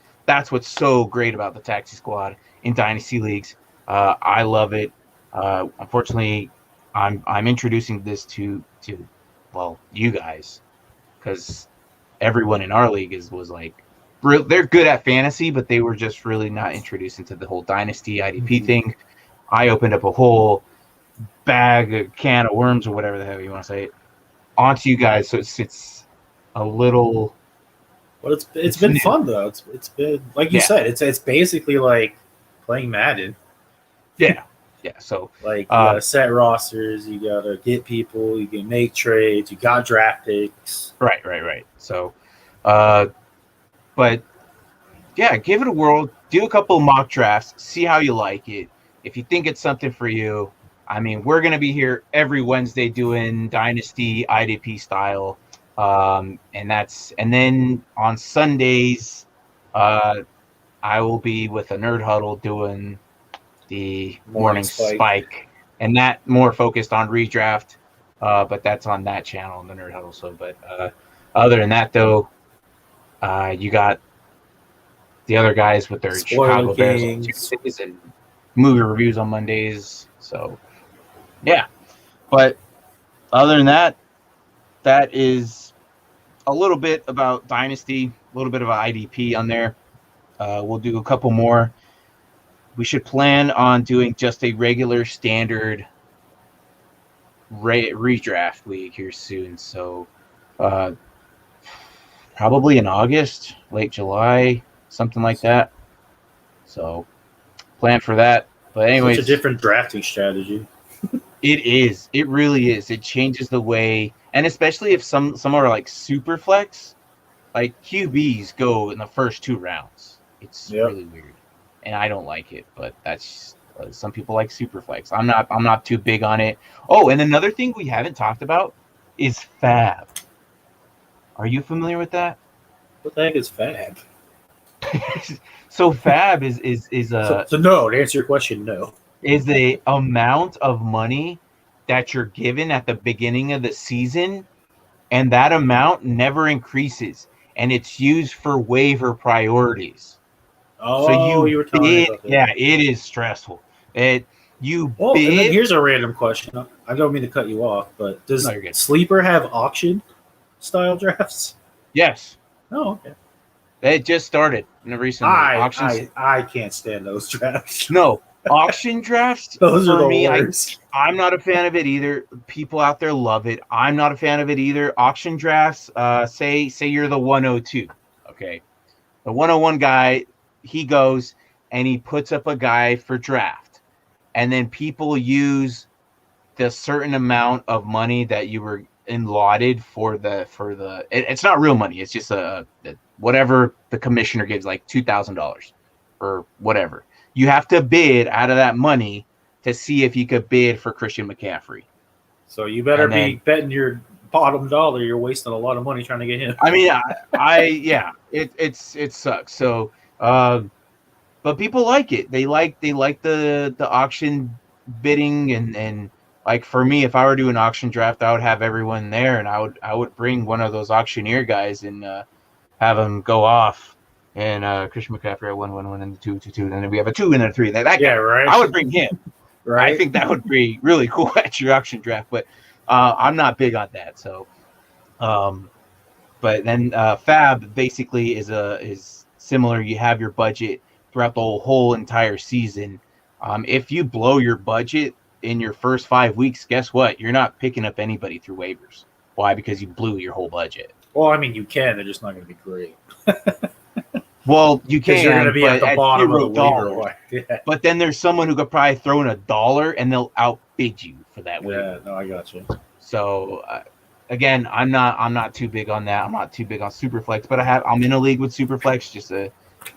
what's so great about the taxi squad in dynasty leagues. I love it. Unfortunately, I'm introducing this to well, you guys, because everyone in our league was like, they're good at fantasy, but they were just really not introduced into the whole dynasty IDP thing. I opened up a whole a can of worms or whatever the hell you want to say it onto you guys. So it's a little. But it's been new. fun though. It's been like you said. It's basically like playing Madden. Yeah. So Like you gotta set rosters, you gotta get people, you can make trades, you got draft picks. Right. So, but yeah, give it a whirl. Do a couple of mock drafts. See how you like it. If you think it's something for you, I mean, we're gonna be here every Wednesday doing Dynasty IDP style, and then on Sundays, I will be with a Nerd Huddle doing the morning spike, and that more focused on redraft. But that's on that channel in the Nerd Huddle. So, but other than that, though, you got the other guys with their Chicago Bears on Tuesdays and movie reviews on Mondays. So, yeah. But other than that, that is a little bit about Dynasty, a little bit of IDP on there. We'll do a couple more. We should plan on doing just a regular standard redraft week here soon. So probably in August, late July, something like that. So plan for that. But anyways, it's a different drafting strategy. It is. It really is. It changes the way, and especially if some are like super flex, like QBs go in the first 2 rounds. It's really weird, and I don't like it. But that's some people like super flex. I'm not too big on it. Oh, and another thing we haven't talked about is Fab. Are you familiar with that? What the heck is Fab? So Fab is so no. To answer your question, no. Is the amount of money that you're given at the beginning of the season, and that amount never increases, and it's used for waiver priorities. Oh, so you were telling me about that. Yeah, it is stressful. And then here's a random question. I don't mean to cut you off, but does Sleeper have auction style drafts? Yes. Oh, okay. It just started recently. I can't stand those drafts. No. Auction drafts, those are the me, worst. I'm not a fan of it either. People out there love it. I'm not a fan of it either. Auction drafts, say you're the 102, okay? The 101 guy, he goes and he puts up a guy for draft, and then people use the certain amount of money that you were allotted for the. It's not real money. It's just whatever the commissioner gives, like $2,000 or whatever. You have to bid out of that money to see if you could bid for Christian McCaffrey. So you better be betting your bottom dollar. You're wasting a lot of money trying to get him. I mean, it sucks. So, but people like it. They like the auction bidding and like for me, if I were to do an auction draft, I would have everyone there, and I would bring one of those auctioneer guys and have them go off. And Christian McCaffrey at 1-1-1 and 2-2-2, and then we have a 2 and a 3. That guy, right. I would bring him. Right. I think that would be really cool at your auction draft, but I'm not big on that. So, but then Fab basically is similar. You have your budget throughout the whole entire season. If you blow your budget in your first 5 weeks, guess what? You're not picking up anybody through waivers. Why? Because you blew your whole budget. Well, I mean, you can. They're just not going to be great. Well, you can. You're going to be at the bottom of the waiver. Yeah. But then there's someone who could probably throw in $1 and they'll outbid you for that waiver. Yeah, no, I got you. So again, I'm not too big on that. I'm not too big on Superflex, but I'm in a league with Superflex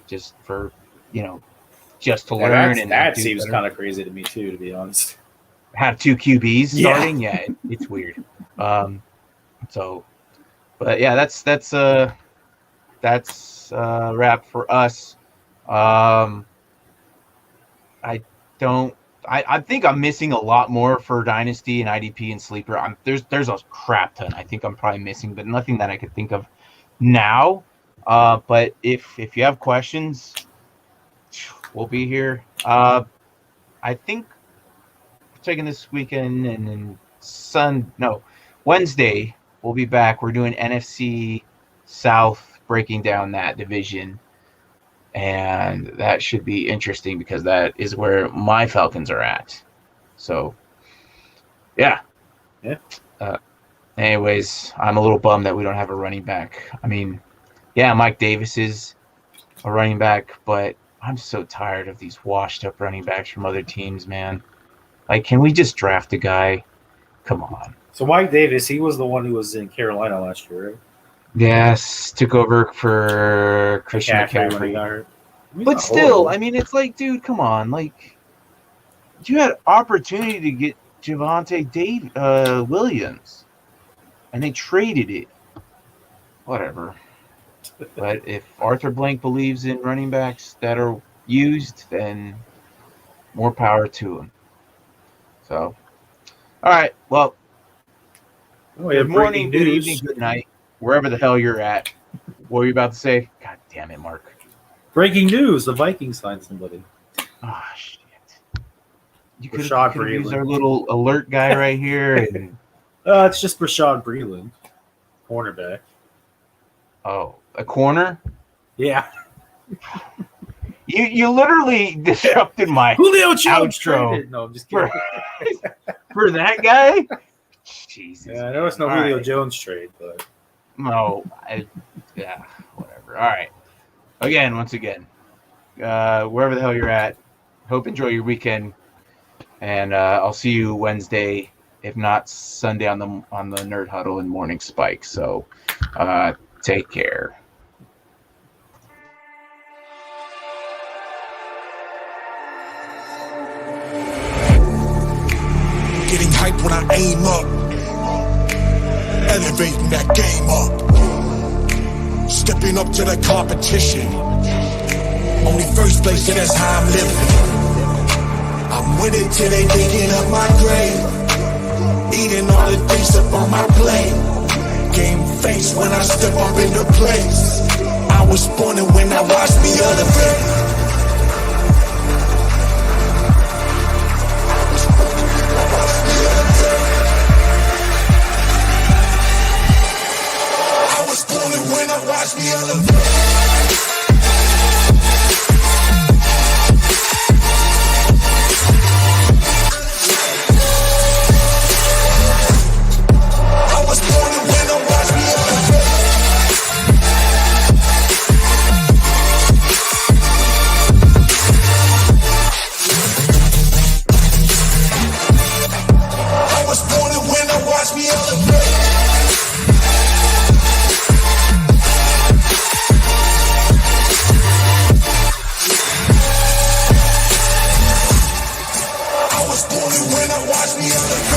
just for just to learn. And that seems kind of crazy to me too, to be honest. Have 2 QBs starting, it's weird. So, but yeah, that's wrap for us. I I think I'm missing a lot more for Dynasty and IDP and Sleeper. There's a crap ton I think I'm probably missing, but nothing that I could think of now. But if you have questions, we'll be here. I think we're taking this weekend and then Wednesday we'll be back. We're doing NFC South, breaking down that division. And that should be interesting because that is where my Falcons are at. So, yeah. Anyways, I'm a little bummed that we don't have a running back. I mean, yeah, Mike Davis is a running back, but I'm so tired of these washed-up running backs from other teams, man. Like, can we just draft a guy? Come on. So Mike Davis, he was the one who was in Carolina last year, right? Yes, took over for Christian McCaffrey when he got hurt. But still, I mean, it's like, dude, come on. Like, you had opportunity to get Javonte Williams, and they traded it. Whatever. But if Arthur Blank believes in running backs that are used, then more power to him. So, all right. Well, good morning, good evening, good night, wherever the hell you're at. What were you about to say? God damn it, Mark. Breaking news: the Vikings signed somebody. Oh shit! You could Rashad have used Breeland. our little alert guy right here. And, It's just Rashad Breeland, cornerback. oh, a corner? Yeah. You literally disrupted my Julio Jones outro. traded. No, I'm just kidding. For that guy. Jesus. Yeah, I know it's no All Julio right. Jones trade, but No, yeah, whatever. All right. Once again, wherever the hell you're at, hope enjoy your weekend, and I'll see you Wednesday, if not Sunday on the Nerd Huddle and Morning Spike. So, take care. Getting hype when I aim up, elevating that game up, stepping up to the competition. Only first place, and that's how I'm living. I'm winning till they digging up my grave, eating all the things up on my plate. Game face when I step up into place. I was born and when I watched me elevate. When I watch me elevate. I was born and when I watch me elevate. I was born and when I watch me elevate. When I watch me elevate.